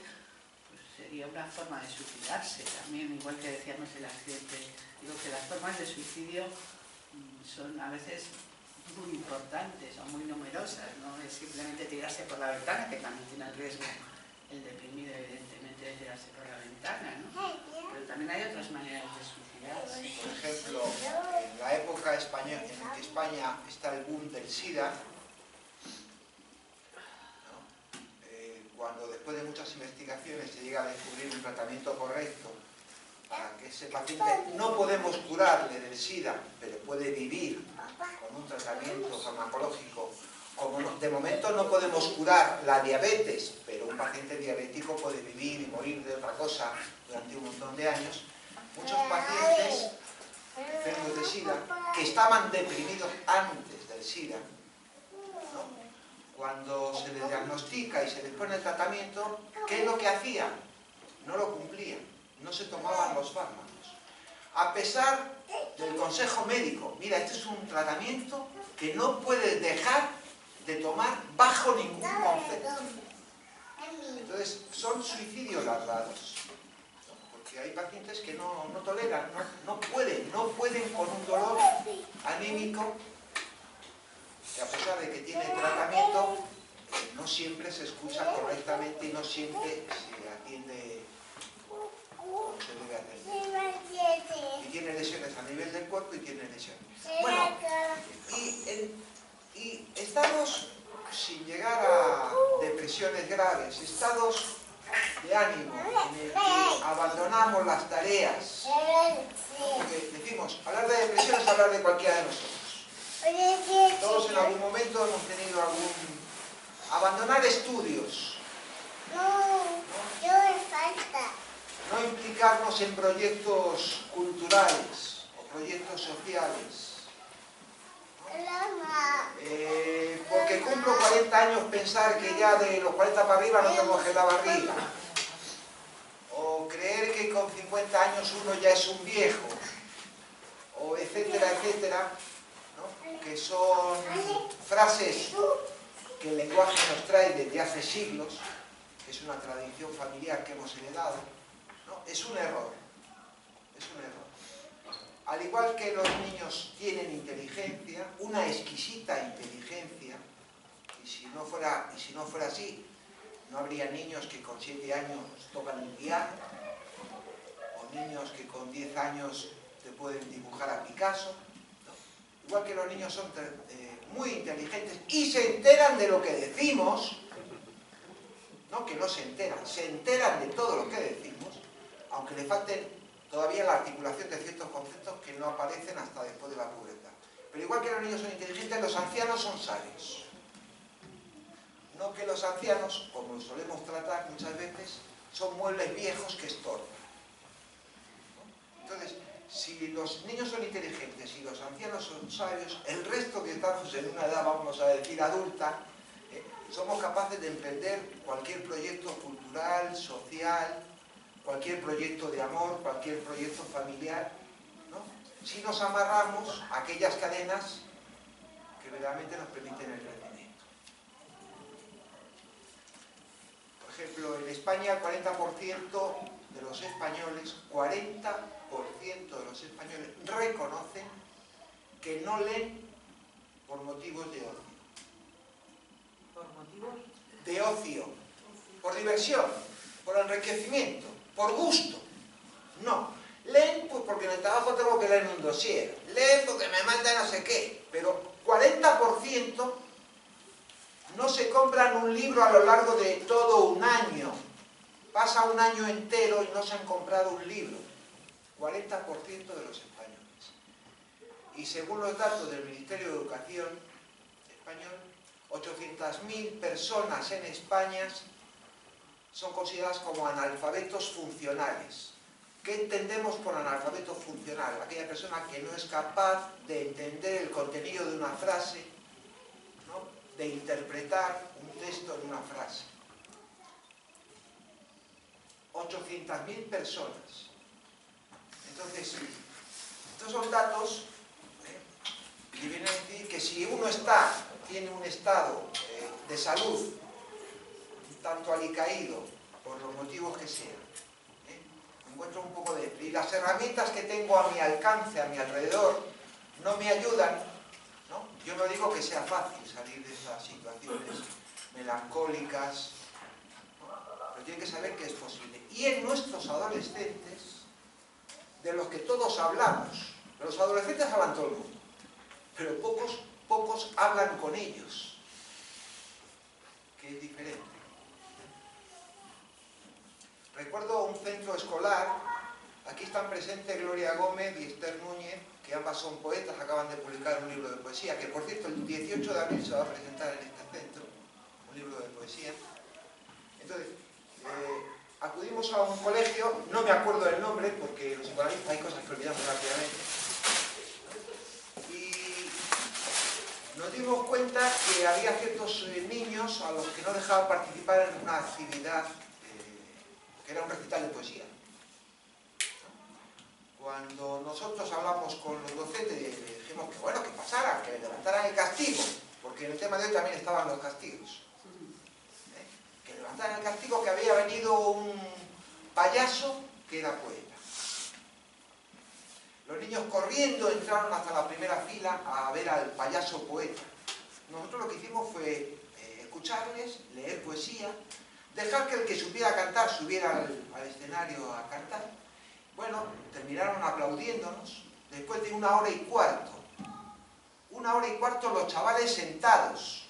pues sería una forma de suicidarse también, igual que decíamos el accidente. Digo que las formas de suicidio son a veces muy importantes o muy numerosas, no es simplemente tirarse por la ventana, que también tiene el riesgo el deprimido evidentemente de tirarse por la ventana, ¿no? Pero también hay otras maneras de suicidarse.
Por ejemplo, en la época española, en la que España está el boom del SIDA, ¿no? Cuando después de muchas investigaciones se llega a descubrir un tratamiento correcto para que ese paciente, no podemos curarle del SIDA, pero puede vivir con un tratamiento farmacológico. Como de momento no podemos curar la diabetes, pero un paciente diabético puede vivir y morir de otra cosa durante un montón de años. Muchos pacientes enfermos de SIDA que estaban deprimidos antes del SIDA, ¿no? Cuando se les diagnostica y se les pone el tratamiento, ¿qué es lo que hacían? No lo cumplían, no se tomaban los fármacos. A pesar del consejo médico, mira, este es un tratamiento que no puedes dejar de tomar bajo ningún concepto. Entonces, son suicidios larvados, ¿no? Porque hay pacientes que no toleran, no pueden con un dolor anímico, que a pesar de que tiene tratamiento, no siempre se escucha correctamente y no siempre se atiende como se debe atender. Y tiene lesiones a nivel del cuerpo y tiene lesiones. Bueno, y estados sin llegar a depresiones graves, estados de ánimo en el que abandonamos las tareas. Porque decimos, hablar de depresión es hablar de cualquiera de nosotros. Todos en algún momento hemos tenido abandonar estudios. No implicarnos en proyectos culturales o proyectos sociales. Porque cumplo 40 años pensar que ya de los 40 para arriba no me moje la barriga. O creer que con 50 años uno ya es un viejo. O etcétera, etcétera, ¿no? Que son frases que el lenguaje nos trae desde hace siglos, que es una tradición familiar que hemos heredado, ¿no? Es un error. Es un error. Al igual que los niños tienen inteligencia, una exquisita inteligencia, y si no fuera así, no habría niños que con 7 años tocan el piano, o niños que con 10 años te pueden dibujar a Picasso, ¿no? Igual que los niños son muy inteligentes y se enteran de lo que decimos, no que no se enteran de todo lo que decimos, aunque le falten todavía la articulación de ciertos conceptos que no aparecen hasta después de la pubertad. Pero igual que los niños son inteligentes, los ancianos son sabios. No que los ancianos, como los solemos tratar muchas veces, son muebles viejos que estorban. ¿No? Entonces, si los niños son inteligentes y los ancianos son sabios, el resto que estamos en una edad, vamos a decir, adulta, somos capaces de emprender cualquier proyecto cultural, social, cualquier proyecto de amor, cualquier proyecto familiar, ¿no? Si nos amarramos a aquellas cadenas que verdaderamente nos permiten el crecimiento. Por ejemplo, en España el 40% de los españoles, 40% de los españoles reconocen que no leen por motivos de ocio.
¿Por motivos?
De ocio, por diversión, por enriquecimiento, por gusto. No. Leen pues porque en el trabajo tengo que leer un dossier. Leen porque me manda no sé qué. Pero 40% no se compran un libro a lo largo de todo un año. Pasa un año entero y no se han comprado un libro. 40% de los españoles. Y según los datos del Ministerio de Educación español, 800.000 personas en España son consideradas como analfabetos funcionales. ¿Qué entendemos por analfabeto funcional? Aquella persona que no es capaz de entender el contenido de una frase, ¿no? De interpretar un texto en una frase. 800.000 personas. Entonces, estos son datos que vienen a decir que si uno tiene un estado de salud un tanto alicaído, por los motivos que sean, me encuentro un poco de... Y las herramientas que tengo a mi alcance, a mi alrededor, no me ayudan, ¿no? Yo no digo que sea fácil salir de esas situaciones melancólicas, ¿no? Pero tienen que saber que es posible. Y en nuestros adolescentes, de los que todos hablamos, de los adolescentes hablan todo el mundo, pero pocos hablan con ellos, que es diferente. Recuerdo un centro escolar, aquí están presentes Gloria Gómez y Esther Núñez, que ambas son poetas, acaban de publicar un libro de poesía, que por cierto el 18 de abril se va a presentar en este centro, un libro de poesía. Entonces, acudimos a un colegio, no me acuerdo del nombre, porque los psicoanalistas hay cosas que olvidamos rápidamente, y nos dimos cuenta que había ciertos niños a los que no dejaban participar en una actividad que era un recital de poesía. Cuando nosotros hablamos con los docentes y dijimos que bueno, que pasara, que levantaran el castigo, porque en el tema de hoy también estaban los castigos. Que levantaran el castigo, que había venido un payaso que era poeta. Los niños corriendo entraron hasta la primera fila a ver al payaso poeta. Nosotros lo que hicimos fue escucharles, leer poesía, dejar que el que supiera cantar subiera al escenario a cantar. Bueno, terminaron aplaudiéndonos después de 1 hora y cuarto. 1 hora y cuarto los chavales sentados,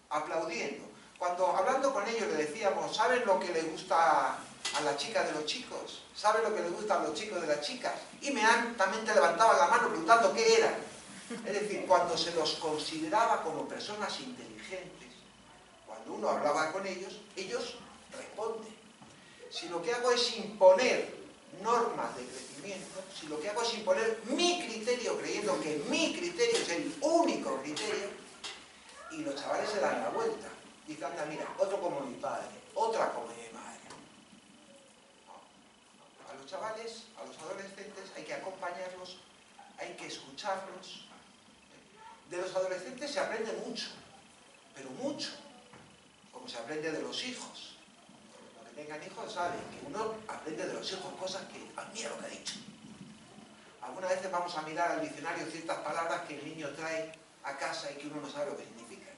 aplaudiendo. Cuando hablando con ellos le decíamos, ¿saben lo que les gusta a las chicas de los chicos? ¿Saben lo que les gusta a los chicos de las chicas? Inmediatamente levantaban la mano preguntando qué eran. Es decir, cuando se los consideraba como personas inteligentes, cuando uno hablaba con ellos, ellos responden. Si lo que hago es imponer normas de crecimiento, si lo que hago es imponer mi criterio, creyendo que mi criterio es el único criterio, y los chavales se dan la vuelta. Y anda, mira, otro como mi padre, otra como mi madre. No. A los chavales, a los adolescentes hay que acompañarlos, hay que escucharlos. De los adolescentes se aprende mucho, pero mucho, como se aprende de los hijos. Los que tengan hijos saben que uno aprende de los hijos cosas que, mira lo que ha dicho. Algunas veces vamos a mirar al diccionario ciertas palabras que el niño trae a casa y que uno no sabe lo que significan.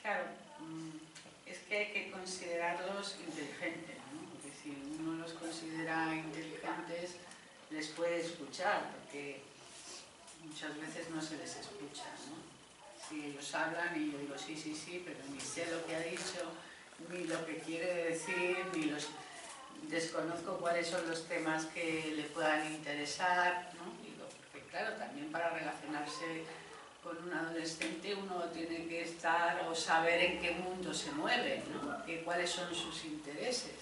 Claro, es que hay que considerarlos inteligentes, ¿no? Porque si uno los considera inteligentes, les puede escuchar, porque muchas veces no se les escucha, ¿no? Si ellos hablan y yo digo sí, sí, sí, pero ni sé lo que ha dicho, ni lo que quiere decir, ni los desconozco cuáles son los temas que le puedan interesar, ¿no? Digo, porque claro, también para relacionarse con un adolescente uno tiene que estar o saber en qué mundo se mueve, ¿no? Cuáles son sus intereses.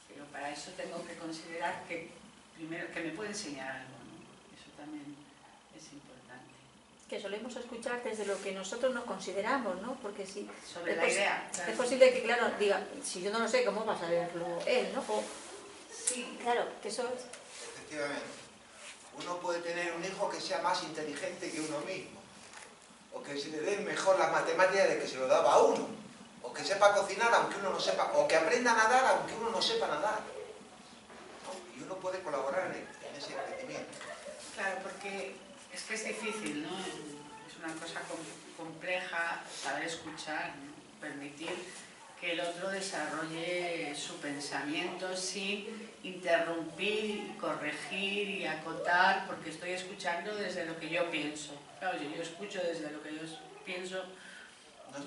Pero para eso tengo que considerar que primero que me puede enseñar algo, ¿no? Eso también es importante.
Que solemos escuchar desde lo que nosotros nos consideramos, ¿no? Porque si
sobre la idea, claro.
Es posible que, claro, diga, si yo no lo sé, ¿cómo va a saberlo él, no?
Sí.
Claro, que eso es...
Efectivamente. Uno puede tener un hijo que sea más inteligente que uno mismo, o que se le den mejor las matemáticas de que se lo daba a uno, o que sepa cocinar aunque uno no sepa, o que aprenda a nadar aunque uno no sepa nadar, ¿no? Y uno puede colaborar en ese crecimiento.
Claro, porque es que es difícil, ¿no? Es una cosa compleja saber escuchar, ¿no? Permitir que el otro desarrolle su pensamiento sin interrumpir, corregir y acotar, porque estoy escuchando desde lo que yo pienso. Claro, si yo escucho desde lo que yo pienso, no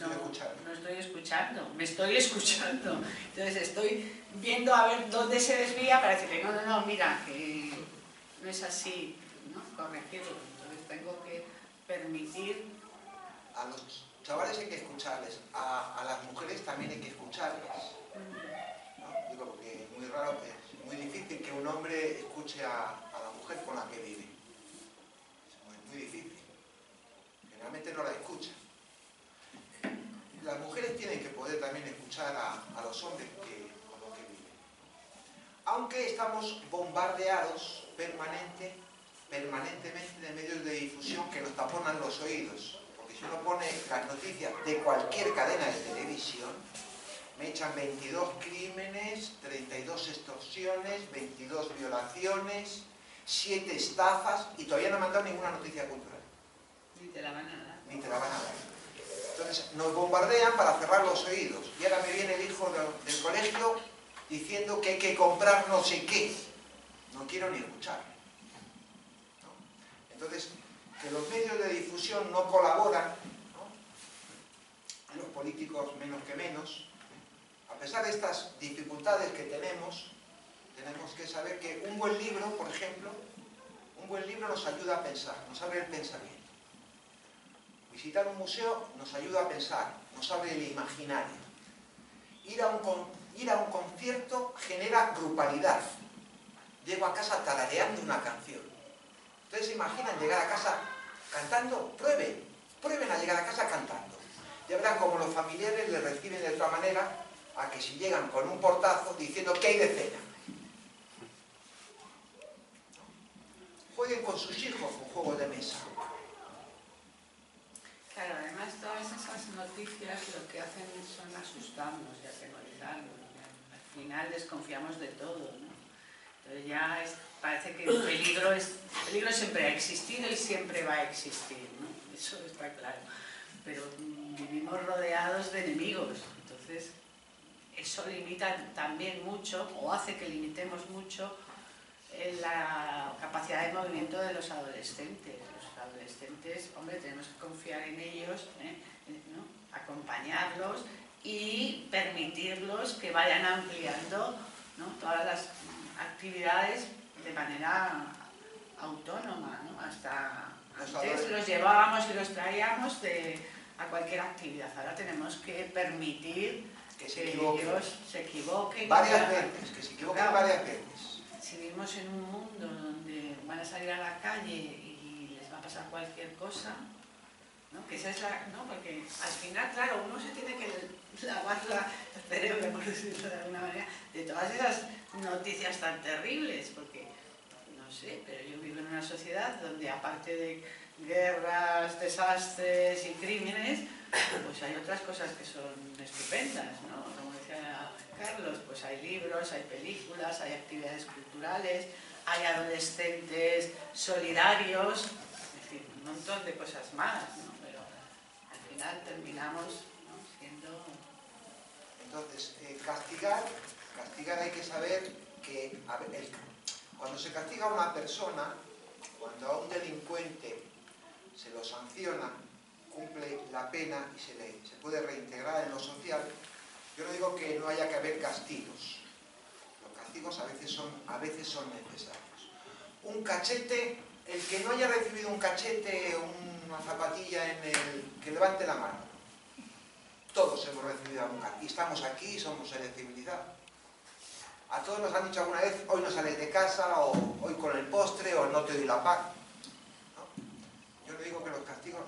estoy escuchando, me estoy escuchando. Entonces estoy viendo a ver dónde se desvía para decirle, no, mira, que no es así, ¿no? Corregirlo. Entonces tengo que permitir...
A los chavales hay que escucharles, a las mujeres también hay que escucharles, ¿no? Digo, porque es muy raro, es muy difícil que un hombre escuche a la mujer con la que vive. Es muy difícil. Generalmente no la escucha. Las mujeres tienen que poder también escuchar a los hombres con los que viven. Aunque estamos bombardeados permanentemente de medios de difusión que nos taponan los oídos. Si uno pone las noticias de cualquier cadena de televisión, me echan 22 crímenes, 32 extorsiones, 22 violaciones, 7 estafas y todavía no me han dado ninguna noticia cultural.
Ni te la van a dar.
Ni te la van a dar. Entonces nos bombardean para cerrar los oídos. Y ahora me viene el hijo del colegio diciendo que hay que comprar no sé qué. No quiero ni escuchar. ¿No? Entonces, que los medios de difusión no colaboran, ¿no? Los políticos menos que menos. A pesar de estas dificultades que tenemos que saber que un buen libro, por ejemplo, un buen libro nos ayuda a pensar, nos abre el pensamiento. Visitar un museo nos ayuda a pensar, nos abre el imaginario. Ir a un concierto genera grupalidad. Llego a casa tarareando una canción. ¿Ustedes se imaginan llegar a casa cantando? Prueben a llegar a casa cantando. Ya verán cómo los familiares les reciben de otra manera a que si llegan con un portazo diciendo ¿qué hay de cena? Jueguen con sus hijos con juegos de mesa.
Claro, además todas esas noticias lo que hacen son asustarnos y atemorizarnos. Al final desconfiamos de todo, ¿no? Entonces ya parece que el peligro siempre ha existido y siempre va a existir, ¿no? Eso está claro. pero vivimos rodeados de enemigos. Entonces, eso limita también mucho, o hace que limitemos mucho la capacidad de movimiento de los adolescentes. Los adolescentes, hombre, tenemos que confiar en ellos, ¿no? Acompañarlos y permitirlos que vayan ampliando, ¿no? Todas las actividades de manera autónoma, ¿no? Hasta antes los llevábamos y los traíamos a cualquier actividad. Ahora tenemos que permitir que ellos se equivoquen.
Varias veces, que se equivoquen varias veces.
Si vivimos en un mundo donde van a salir a la calle y les va a pasar cualquier cosa, ¿no? Que esa es ¿no? Porque al final, claro, uno se tiene que lavar el cerebro, por decirlo de alguna manera, de todas esas noticias tan terribles, porque, no sé, pero yo vivo en una sociedad donde aparte de guerras, desastres y crímenes, pues hay otras cosas que son estupendas, ¿no? Como decía Carlos, pues hay libros, hay películas, hay actividades culturales, hay adolescentes solidarios, es decir, un montón de cosas más, ¿no? Pero al final terminamos, ¿no? Siendo...
Entonces, castigar hay que saber que cuando se castiga a una persona, cuando a un delincuente se lo sanciona, cumple la pena y se puede reintegrar en lo social, yo no digo que no haya que haber castigos. Los castigos a veces son necesarios. Un cachete, el que no haya recibido un cachete, una zapatilla que levante la mano. Todos hemos recibido algún cachete. Y estamos aquí, somos seres civilizados. A todos nos han dicho alguna vez, hoy no sales de casa, o hoy con el postre, o no te doy la paz. ¿No? Yo no digo que los castigos...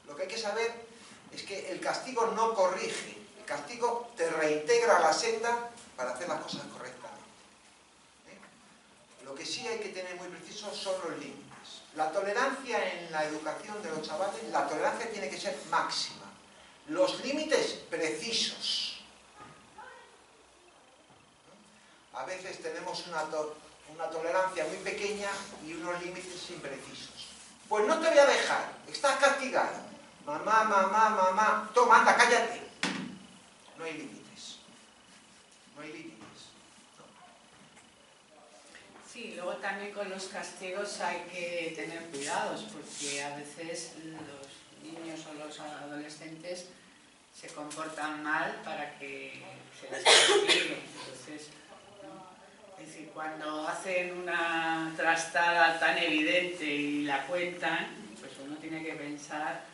Lo que hay que saber es que el castigo no corrige. El castigo te reintegra a la senda para hacer las cosas correctamente. Lo que sí hay que tener muy preciso son los límites. La tolerancia en la educación de los chavales, la tolerancia tiene que ser máxima. Los límites precisos. A veces tenemos una tolerancia muy pequeña y unos límites imprecisos. Pues no te voy a dejar, estás castigado. Mamá, mamá, mamá, toma, anda, cállate. No hay límites. No hay límites. No.
Sí, luego también con los castigos hay que tener cuidados, porque a veces los niños o los adolescentes se comportan mal para que se les castigue. Entonces, ¿no? Es decir, cuando hacen una trastada tan evidente y la cuentan, pues uno tiene que pensar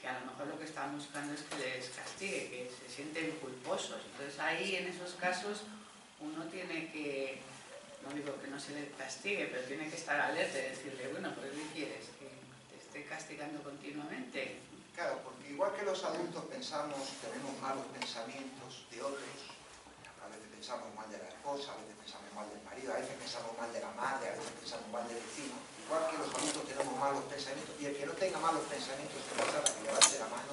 que a lo mejor lo que están buscando es que les castigue, que se sienten culposos. Entonces ahí, en esos casos, uno tiene que, no digo que no se le castigue, pero tiene que estar alerta y decirle, bueno, pues ¿qué quieres? ¿Que te esté castigando continuamente?
Claro, porque igual que los adultos pensamos, tenemos malos pensamientos de otros, a veces pensamos mal de la esposa, a veces pensamos mal del marido, a veces pensamos mal de la madre, a veces pensamos mal del vecino. Igual que los adultos tenemos malos pensamientos, y el que no tenga malos pensamientos que levante la mano.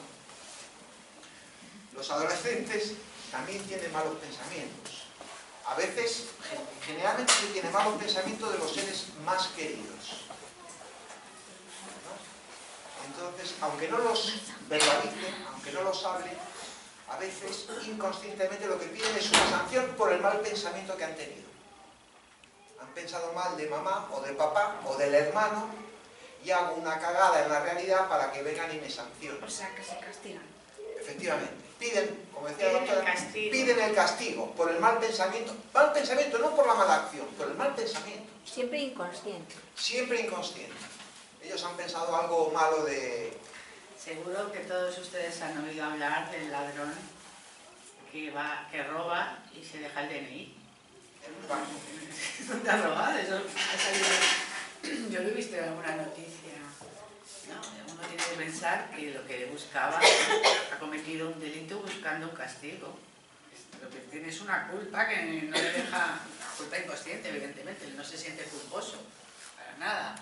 Los adolescentes también tienen malos pensamientos. A veces, generalmente se tiene malos pensamientos de los seres más queridos. ¿No? Entonces, aunque no los verbalicen, aunque no los hablen, a veces inconscientemente lo que piden es una sanción por el mal pensamiento que han tenido. Han pensado mal de mamá o de papá o del hermano y hago una cagada en la realidad para que vengan y me sancionen.
O sea, que se castigan.
Efectivamente. Piden, como decía la doctora,
castigo.
piden el castigo por el mal pensamiento. Mal pensamiento, no por la mala acción, por el mal pensamiento.
Siempre inconsciente.
Siempre inconsciente. Ellos han pensado algo malo de...
Seguro que todos ustedes han oído hablar del ladrón que roba y se deja el DNI. ¿No te has robado? Eso ha salido... Yo lo he visto en alguna noticia. ¿No? Uno tiene que pensar que lo que buscaba ha cometido un delito buscando un castigo. Lo que tiene es una culpa que no le deja... Culpa inconsciente, evidentemente. Él no se siente culposo. Para nada.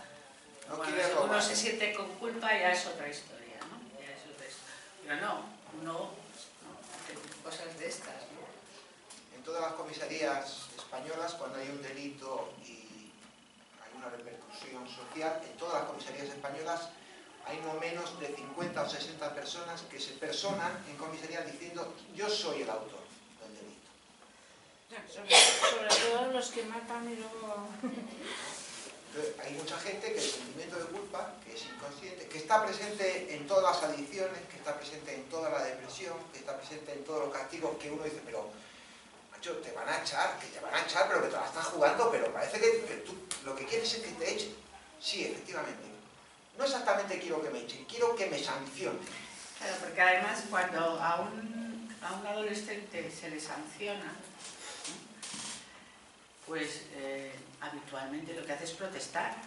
No
Bueno,
quiere
si
robar.
uno se siente con culpa ya es otra historia, ¿no? Ya es otra historia. Pero no, uno hace cosas de estas, ¿no?
En todas las comisarías españolas, cuando hay un delito y hay una repercusión social, en todas las comisarías españolas hay no menos de 50 o 60 personas que se personan en comisaría diciendo yo soy el autor del delito.
Sobre todo los que matan y luego...
Entonces, hay mucha gente que el sentimiento de culpa, que es inconsciente, que está presente en todas las adicciones, que está presente en toda la depresión, que está presente en todos los castigos, que uno dice, pero macho, te van a echar, que te van a echar, pero que te la estás jugando, pero parece que tú lo que quieres es que te echen. Sí, efectivamente. No exactamente quiero que me echen, quiero que me sancionen.
Claro, porque además cuando a un adolescente se le sanciona, ¿no? Pues habitualmente lo que hace es protestar,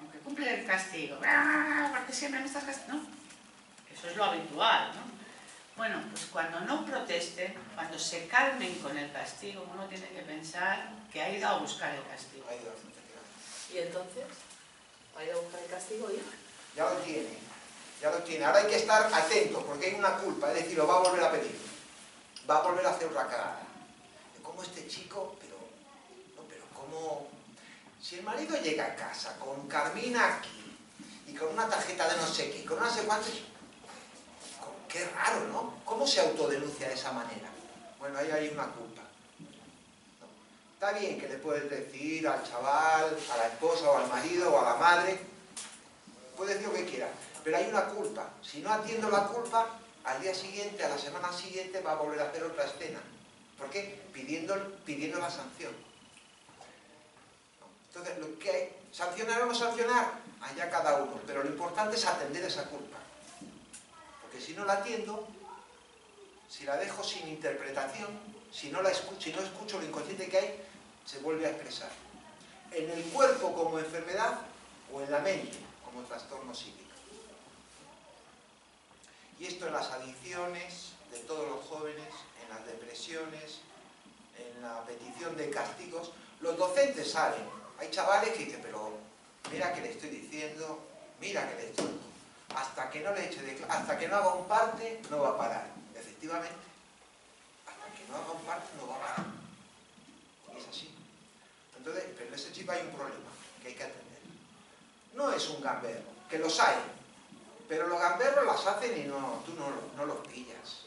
aunque cumple el castigo. Porque siempre me estás castigando. No, eso es lo habitual, ¿no? Bueno, pues cuando no protesten, cuando se calmen con el castigo, uno tiene que pensar que ha ido a buscar el castigo.
¿Y entonces? ¿Ha ido a buscar el castigo y?
Ya lo tiene, ya lo tiene. Ahora hay que estar atento porque hay una culpa, es decir, lo va a volver a pedir. Va a volver a hacer otra cagada. Como este chico, pero como si el marido llega a casa con Carmina aquí y con una tarjeta de no sé qué, con no sé cuántos, qué raro, ¿no? ¿Cómo se autodenuncia de esa manera? Bueno, ahí hay una culpa. ¿No? Está bien que le puedes decir al chaval, a la esposa o al marido o a la madre, puedes decir lo que quiera, pero hay una culpa. Si no atiendo la culpa, al día siguiente, a la semana siguiente va a volver a hacer otra escena. ¿Por qué? Pidiendo la sanción. Entonces, lo que hay, sancionar o no sancionar, allá cada uno, pero lo importante es atender esa culpa. Porque si no la atiendo, si la dejo sin interpretación, si no escucho lo inconsciente que hay, se vuelve a expresar. En el cuerpo como enfermedad o en la mente como trastorno psíquico. Y esto en las adicciones de todos los jóvenes, en las depresiones, en la petición de castigos. Los docentes saben, hay chavales que dicen, pero mira que le estoy diciendo, mira que le estoy... Hasta que no le eche de clase, hasta que no haga un parte, no va a parar. Efectivamente, hasta que no haga un parte, no va a parar. Y es así. Entonces, pero en ese chico hay un problema que hay que atender. No es un gamberro, que los hay, pero los gamberros las hacen y tú no los pillas.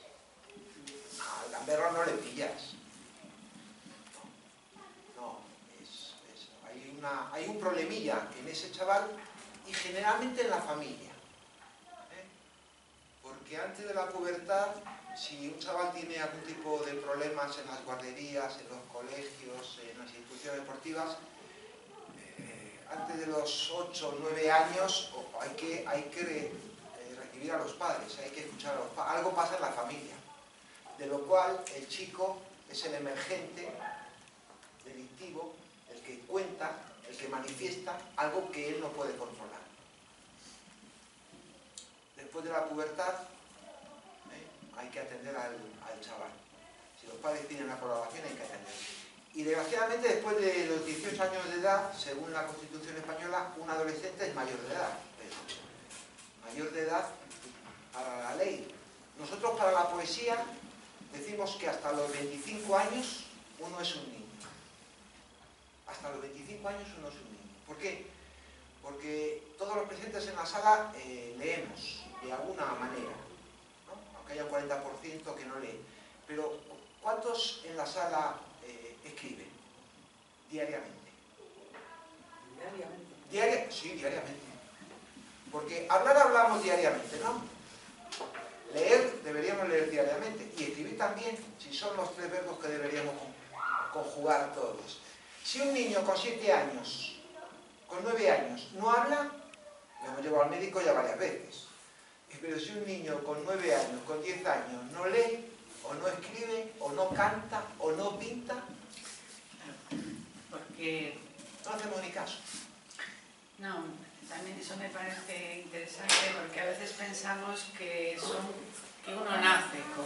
Al gamberro no le pillas. No, hay un problemilla en ese chaval y generalmente en la familia. Porque antes de la pubertad, si un chaval tiene algún tipo de problemas en las guarderías, en los colegios, en las instituciones deportivas, antes de los 8 o 9 años hay que recibir a los padres, hay que escuchar a los padres. Algo pasa en la familia, de lo cual el chico es el emergente delictivo, el que cuenta, el que manifiesta algo que él no puede controlar. Después de la pubertad hay que atender al chaval. Si los padres piden la colaboración hay que atender. Y desgraciadamente después de los 18 años de edad, según la Constitución española, un adolescente es mayor de edad. Mayor de edad para la ley. Nosotros para la poesía decimos que hasta los 25 años uno es un niño. Hasta los 25 años uno es un niño. ¿Por qué? Porque todos los presentes en la sala leemos de alguna manera, ¿no? Aunque haya un 40% que no lee. Pero ¿cuántos en la sala escriben? Diariamente. ¿Diariamente? Sí, diariamente. Porque hablamos diariamente, ¿no? Leer, deberíamos leer diariamente. Y escribir también, si son los 3 verbos que deberíamos conjugar todos. Si un niño con 7 años, con 9 años, no habla, lo hemos llevado al médico ya varias veces. Pero si un niño con 9 años, con 10 años, no lee, o no escribe, o no canta, o no pinta,
porque
no hacemos ni caso.
No, también eso me parece interesante porque a veces pensamos que uno nace con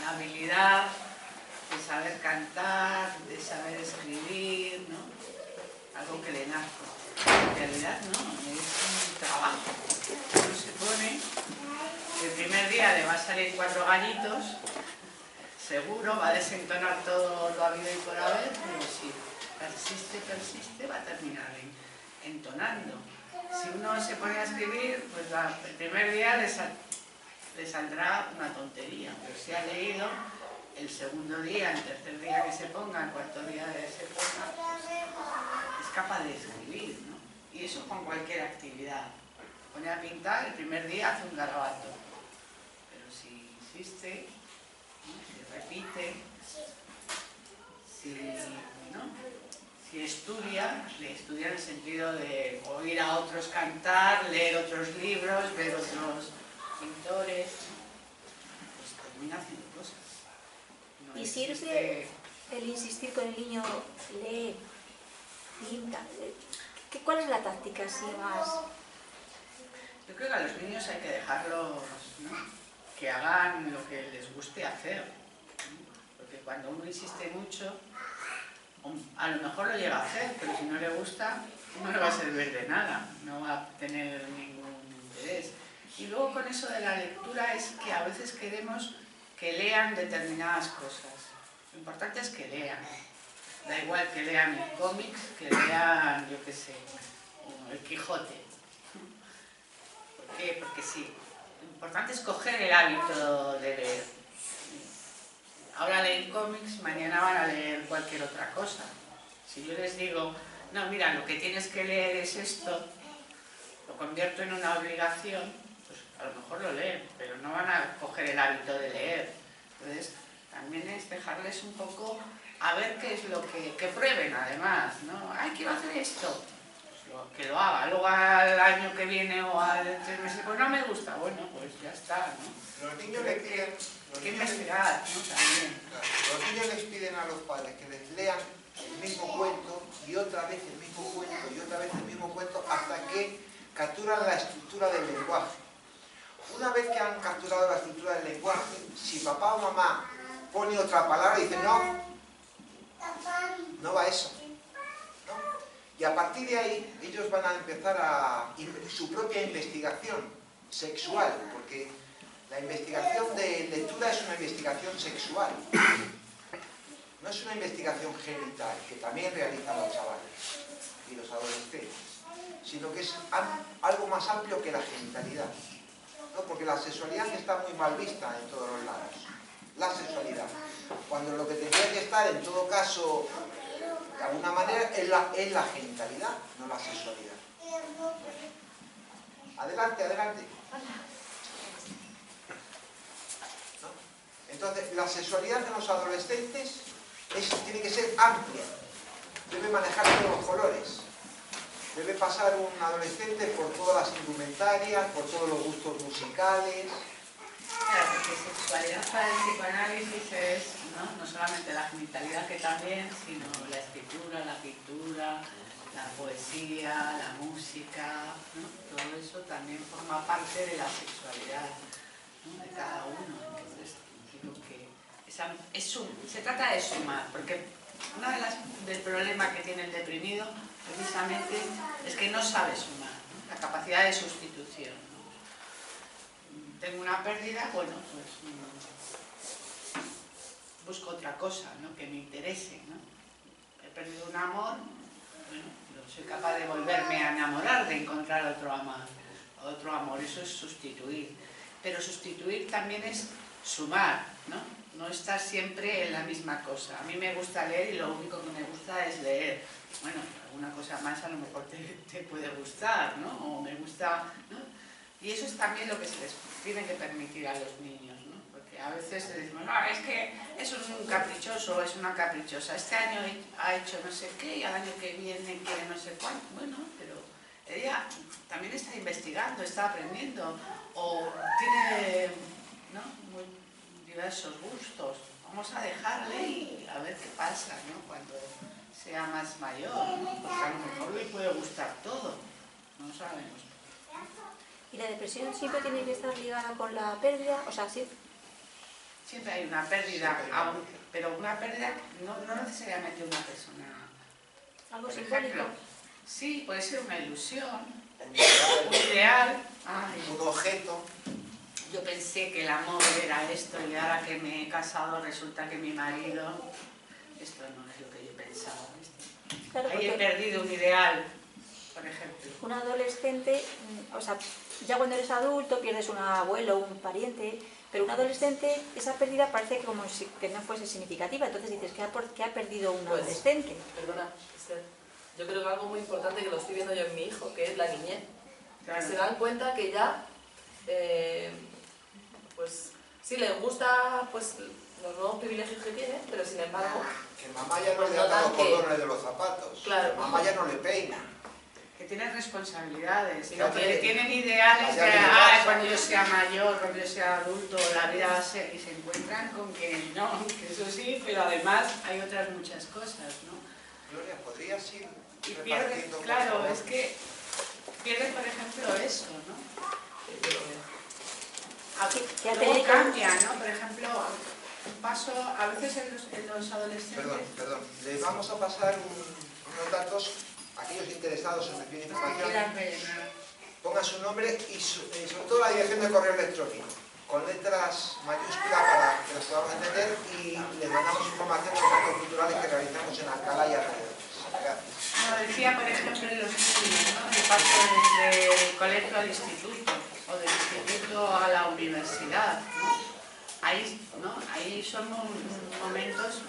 la habilidad de saber cantar, de saber escribir, ¿no? Algo que le nace. En realidad no, es un trabajo. Uno se pone, el primer día le va a salir 4 gallitos, seguro, va a desentonar todo lo habido y por haber, pero si persiste, va a terminar bien. entonando. Si uno se pone a escribir, pues el primer día le saldrá una tontería, pero si ha leído, el segundo día, el tercer día que se ponga, el cuarto día que se ponga, es capaz de escribir, ¿no? Y eso con cualquier actividad. Pone a pintar, el primer día hace un garabato, pero si insiste, ¿no? Si repite, si estudia, le estudia en el sentido de oír a otros cantar, leer otros libros, ver otros pintores, pues termina haciendo cosas. No
¿Y sirve el insistir con el niño, lee, pinta? ¿Cuál es la táctica así más?
Yo creo que a los niños hay que dejarlos, ¿no?, que hagan lo que les guste hacer, ¿no? Porque cuando uno insiste mucho, a lo mejor lo llega a hacer, pero si no le gusta, no le va a servir de nada, no va a tener ningún interés. Y luego con eso de la lectura es que a veces queremos que lean determinadas cosas. Lo importante es que lean. Da igual que lean cómics, que lean, yo qué sé, el Quijote. ¿Por qué? Porque sí. Lo importante es coger el hábito de leer. Ahora leen cómics, mañana van a leer cualquier otra cosa. Si yo les digo, no, mira, lo que tienes que leer es esto, lo convierto en una obligación, pues a lo mejor lo leen, pero no van a coger el hábito de leer. Entonces, también es dejarles un poco a ver qué es lo que prueben además, ¿no? ¡Ay, quiero hacer esto! Pues que lo haga. Luego al año que viene o al 3 meses, pues no me gusta. Bueno, pues ya está, ¿no?
Los niños les piden,
Hay que investigar, ¿no? También.
los niños les piden a los padres que les lean el mismo cuento y otra vez el mismo cuento y otra vez el mismo cuento hasta que capturan la estructura del lenguaje. Una vez que han capturado la estructura del lenguaje, si papá o mamá pone otra palabra y dice no va eso, ¿no? Y a partir de ahí ellos van a empezar su propia investigación sexual, porque la investigación de lectura es una investigación sexual, no es una investigación genital, que también realizan los chavales y los adolescentes, sino que es algo más amplio que la genitalidad, ¿no? Porque la sexualidad está muy mal vista en todos los lados, la sexualidad, cuando lo que tendría que estar en todo caso, de alguna manera, es la genitalidad, no la sexualidad. Adelante, adelante. ¿No? Entonces, la sexualidad de los adolescentes tiene que ser amplia, debe manejar todos los colores, debe pasar un adolescente por todas las indumentarias, por todos los gustos musicales.
Claro, porque sexualidad para el psicoanálisis es no solamente la genitalidad, que también, sino la escritura, la pintura, la poesía, la música, ¿no? Todo eso también forma parte de la sexualidad, ¿no?, de cada uno. Entonces, digo que se trata de sumar, porque uno del problema que tiene el deprimido precisamente es que no sabe sumar, ¿no?, la capacidad de sustitución, ¿no? Tengo una pérdida, bueno, pues busco otra cosa, ¿no?, que me interese, ¿no? He perdido un amor, bueno, pero soy capaz de volverme a enamorar, de encontrar otro amor, eso es sustituir. Pero sustituir también es sumar, ¿no? No estar siempre en la misma cosa. A mí me gusta leer y lo único que me gusta es leer. Bueno, alguna cosa más a lo mejor te puede gustar, ¿no? O me gusta, ¿no? Y eso es también lo que se les tiene que permitir a los niños, ¿no? Porque a veces se decimos, no, es que es un caprichoso o es una caprichosa. Este año ha hecho no sé qué y al año que viene quiere no sé cuánto. Bueno, pero ella también está investigando, está aprendiendo o tiene, ¿no?, muy diversos gustos. Vamos a dejarle y a ver qué pasa, ¿no?, cuando sea más mayor, ¿no? Porque a lo mejor le puede gustar todo, no sabemos.
¿Y la depresión siempre tiene que estar ligada con la pérdida? O sea, sí.
Siempre hay una pérdida, pero una pérdida no necesariamente una persona.
Algo
Por
simbólico.
ejemplo, sí, puede ser una ilusión, un ideal.
Un objeto.
Yo pensé que el amor era esto y ahora que me he casado resulta que mi marido, esto no es lo que yo pensaba, ¿viste?
Claro,
Ahí he
porque
perdido un ideal por ejemplo.
Un adolescente, o sea, ya cuando eres adulto pierdes un abuelo, un pariente, pero un adolescente, esa pérdida parece como si que no fuese significativa. Entonces dices, ¿qué ha perdido un
Pues,
adolescente?
Perdona, Esther. Yo creo que algo muy importante que lo estoy viendo yo en mi hijo, que es la niñez.
Claro.
Se dan cuenta que ya, pues sí, les gusta pues los nuevos privilegios que tiene, pero sin embargo...
Que mamá ya no
pues
le ata los
notan que-
cordones de los zapatos.
Claro.
Que mamá ya no le peina.
Que tienen responsabilidades,
Ya
que
tiene-
tienen ideales de
ya tiene casa.
cuando yo sea mayor, cuando yo sea adulto, la vida va a ser, y se encuentran con que no, que eso sí, pero además hay otras muchas cosas, ¿no?
Gloria, ¿podrías ir
Y pierden,
repartiendo, por
claro,
favor?
es que pierden, por ejemplo, eso, ¿no?
Que ha
Luego
tenido-
cambia, ¿no? Por ejemplo, un paso, a veces en los adolescentes...
Perdón. Les vamos a pasar unos datos a aquellos interesados en recibir información. Pongan su nombre y sobre todo la dirección de correo electrónico, con letras mayúsculas para que los podamos entender, y les mandamos información de los actos culturales que realizamos en Alcalá y alrededores. Gracias.
Como decía, por ejemplo, en los niños, ¿no? Que paso desde el colegio al instituto, o del instituto a la universidad, ¿no? Ahí son momentos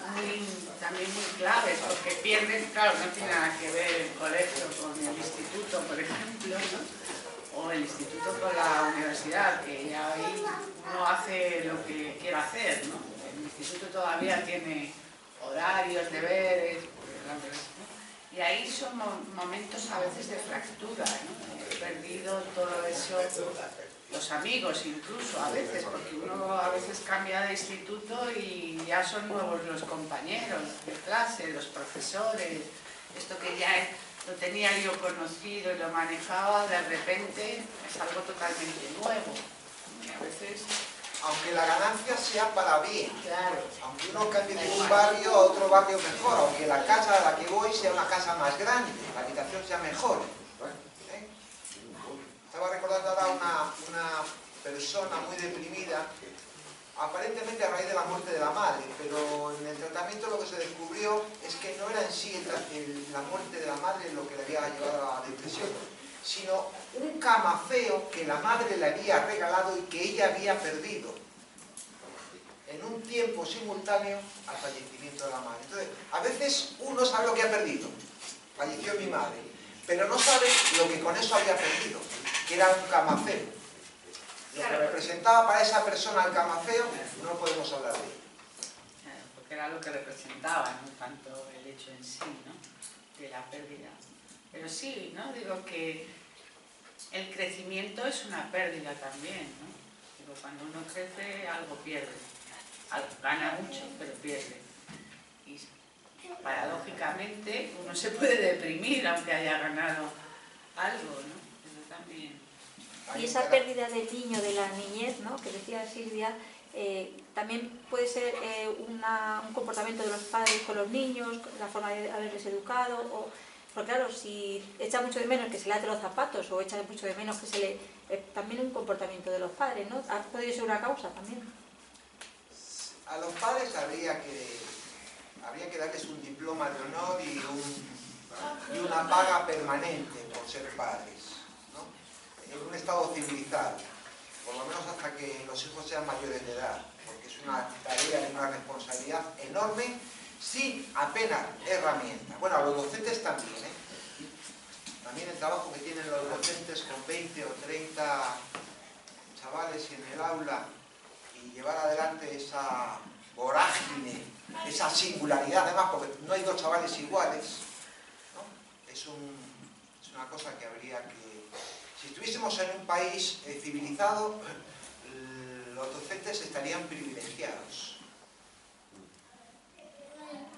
también muy claves, porque pierden, claro, no tiene nada que ver el colegio con el instituto, por ejemplo, ¿no? O el instituto con la universidad, que ya ahí uno hace lo que quiera hacer, ¿no? El instituto todavía tiene horarios, deberes, ¿no? Y ahí son momentos a veces de fractura, ¿no? He perdido todo eso, los amigos incluso a veces, porque uno a veces cambia de instituto y ya son nuevos los compañeros de clase, los profesores, esto que ya lo tenía yo conocido y lo manejaba, de repente es algo totalmente nuevo. Y a veces...
Aunque la ganancia sea para bien,
Claro.
aunque uno cambie de un barrio a otro barrio mejor, aunque la casa a la que voy sea una casa más grande, la habitación sea mejor. ¿Eh? Estaba recordando ahora una persona muy deprimida, aparentemente a raíz de la muerte de la madre, pero en el tratamiento lo que se descubrió es que no era en sí la muerte de la madre lo que le había llevado a la depresión, sino un camafeo que la madre le había regalado y que ella había perdido en un tiempo simultáneo al fallecimiento de la madre. Entonces, a veces uno sabe lo que ha perdido, falleció mi madre, pero no sabe lo que con eso había perdido, que era un camafeo. Lo que representaba para esa persona el camafeo, no podemos hablar de ello.
Porque era lo que representaba, no tanto el hecho en sí, ¿no? De la pérdida. Pero sí, ¿no? Digo que el crecimiento es una pérdida también, ¿no? Digo, cuando uno crece, algo pierde. Gana mucho, pero pierde. Y paradójicamente, uno se puede deprimir aunque haya ganado algo, ¿no? Eso también.
Y esa pérdida del niño, de la niñez, ¿no? Que decía Silvia, también puede ser un comportamiento de los padres con los niños, la forma de haberles educado, porque claro, si echa mucho de menos que se le ate los zapatos o echa mucho de menos que se le... también un comportamiento de los padres, ¿no? ¿Ha podido ser una causa también?
A los padres habría que darles un diploma de honor y una paga permanente por ser padres, ¿no? En un estado civilizado, por lo menos hasta que los hijos sean mayores de edad, porque es una tarea y una responsabilidad enorme sin apenas herramientas. Bueno, a los docentes también, ¿eh? También el trabajo que tienen los docentes con 20 o 30 chavales en el aula y llevar adelante esa vorágine, esa singularidad, además, porque no hay dos chavales iguales, ¿no? Es una cosa que habría que... Si estuviésemos en un país civilizado, los docentes estarían privilegiados.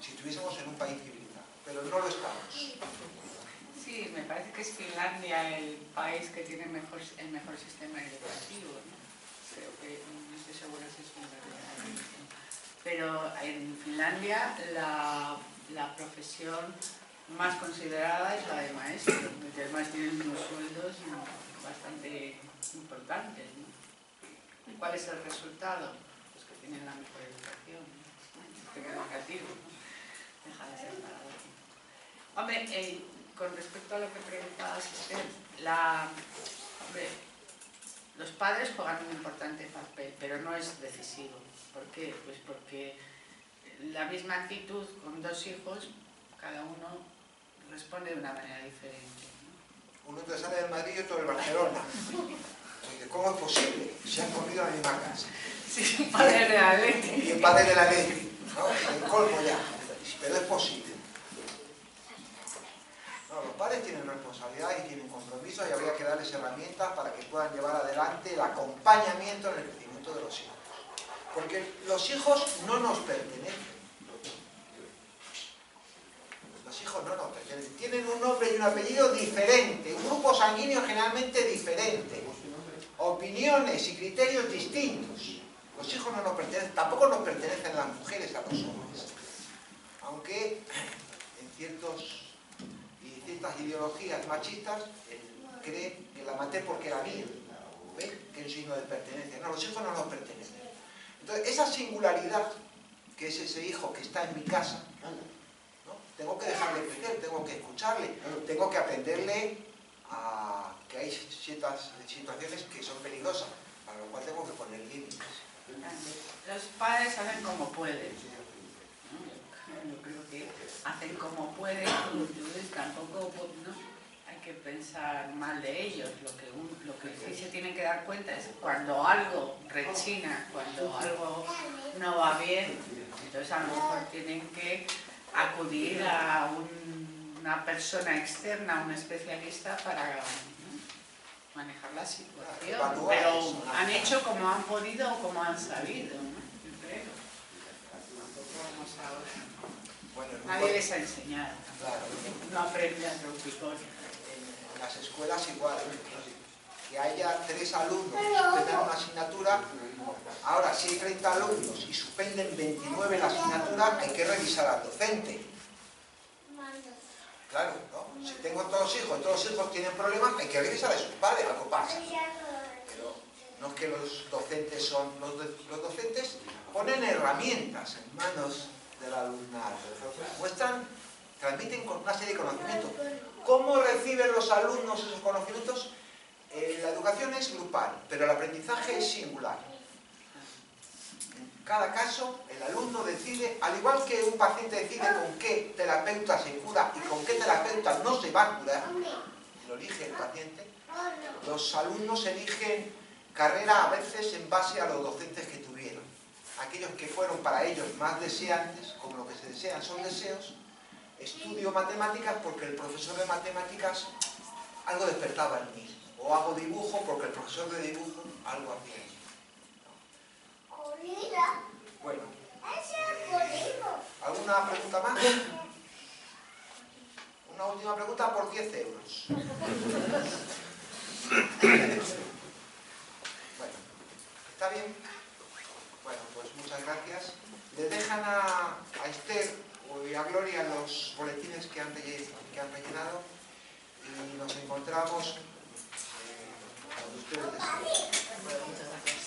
Si estuviésemos en un país civilizado, pero no lo estamos.
Sí, me parece que es Finlandia el país que tiene el mejor sistema educativo, ¿no? Creo que, no estoy segura si es Finlandia, pero en Finlandia la profesión más considerada es la de maestro, porque además tienen unos sueldos bastante importantes, ¿no? ¿Y cuál es el resultado? Pues que tienen la mejor educación, ¿no? El sistema educativo, ¿no? Deja de ser paradójico. Hombre, con respecto a lo que preguntabas, Esther, hombre, los padres juegan un importante papel, pero no es decisivo. ¿Por qué? Pues porque la misma actitud con dos hijos, cada uno responde de una manera diferente, ¿no?
Uno te sale del Madrid y otro del Barcelona. ¿Cómo es posible? Se han comido en la misma casa.
Sí, el padre de la Leti.
Y el padre de la Leti, ¿no? El colmo ya. Pero es posible. No, los padres tienen responsabilidad y tienen compromisos y habría que darles herramientas para que puedan llevar adelante el acompañamiento en el crecimiento de los hijos. Porque los hijos no nos pertenecen. Los hijos no nos pertenecen. Tienen un nombre y un apellido diferente, un grupo sanguíneo generalmente diferente, opiniones y criterios distintos. Los hijos no nos pertenecen, tampoco nos pertenecen las mujeres a los hombres. Aunque en ciertas ideologías machistas cree que la maté porque era mía, ¿ves? Que es un signo de pertenencia. No, los hijos no nos pertenecen. Entonces, esa singularidad, que es ese hijo que está en mi casa, ¿no? Tengo que dejarle crecer, tengo que escucharle, tengo que aprenderle a que hay ciertas situaciones que son peligrosas, para lo cual tengo que poner límites.
Los padres hacen como pueden. Yo creo que hacen como pueden, entonces tampoco, ¿no? Hay que pensar mal de ellos. Lo que sí se tienen que dar cuenta es cuando algo rechina, cuando algo no va bien, entonces a lo mejor tienen que acudir a una persona externa, un especialista para, ¿no?, manejar la situación. Pero han hecho como han podido o como han sabido, ¿no? Yo creo. Vamos ahora.
Bueno,
Nadie les ha enseñado.
Claro.
No aprenden a trompicón.
En las escuelas igual, que haya 3 alumnos que suspendan una asignatura. Ahora, si hay 30 alumnos y suspenden 29 la asignatura, hay que revisar al docente. Claro, ¿no? Si tengo todos los hijos tienen problemas, hay que revisar a sus padres, algo pasa. Pero no es que los docentes son... Los docentes ponen herramientas en manos del alumnado, transmiten una serie de conocimientos. ¿Cómo reciben los alumnos esos conocimientos? La educación es grupal, pero el aprendizaje es singular. En cada caso, el alumno decide, al igual que un paciente decide con qué terapeuta se cura y con qué terapeuta no se va a curar, lo elige el paciente, los alumnos eligen carrera a veces en base a los docentes que tuvieron. Aquellos que fueron para ellos más deseantes, como lo que se desean son deseos, estudio matemáticas porque el profesor de matemáticas algo despertaba en mí. O hago dibujo porque el profesor de dibujo algo hacía en mí. Bueno, ¿alguna pregunta más? Una última pregunta por 10 euros. Bueno, ¿está bien? Bueno, pues muchas gracias. Les dejan a Esther y a Gloria los boletines que han rellenado y nos encontramos cuando ustedes deseen.
Muchas gracias.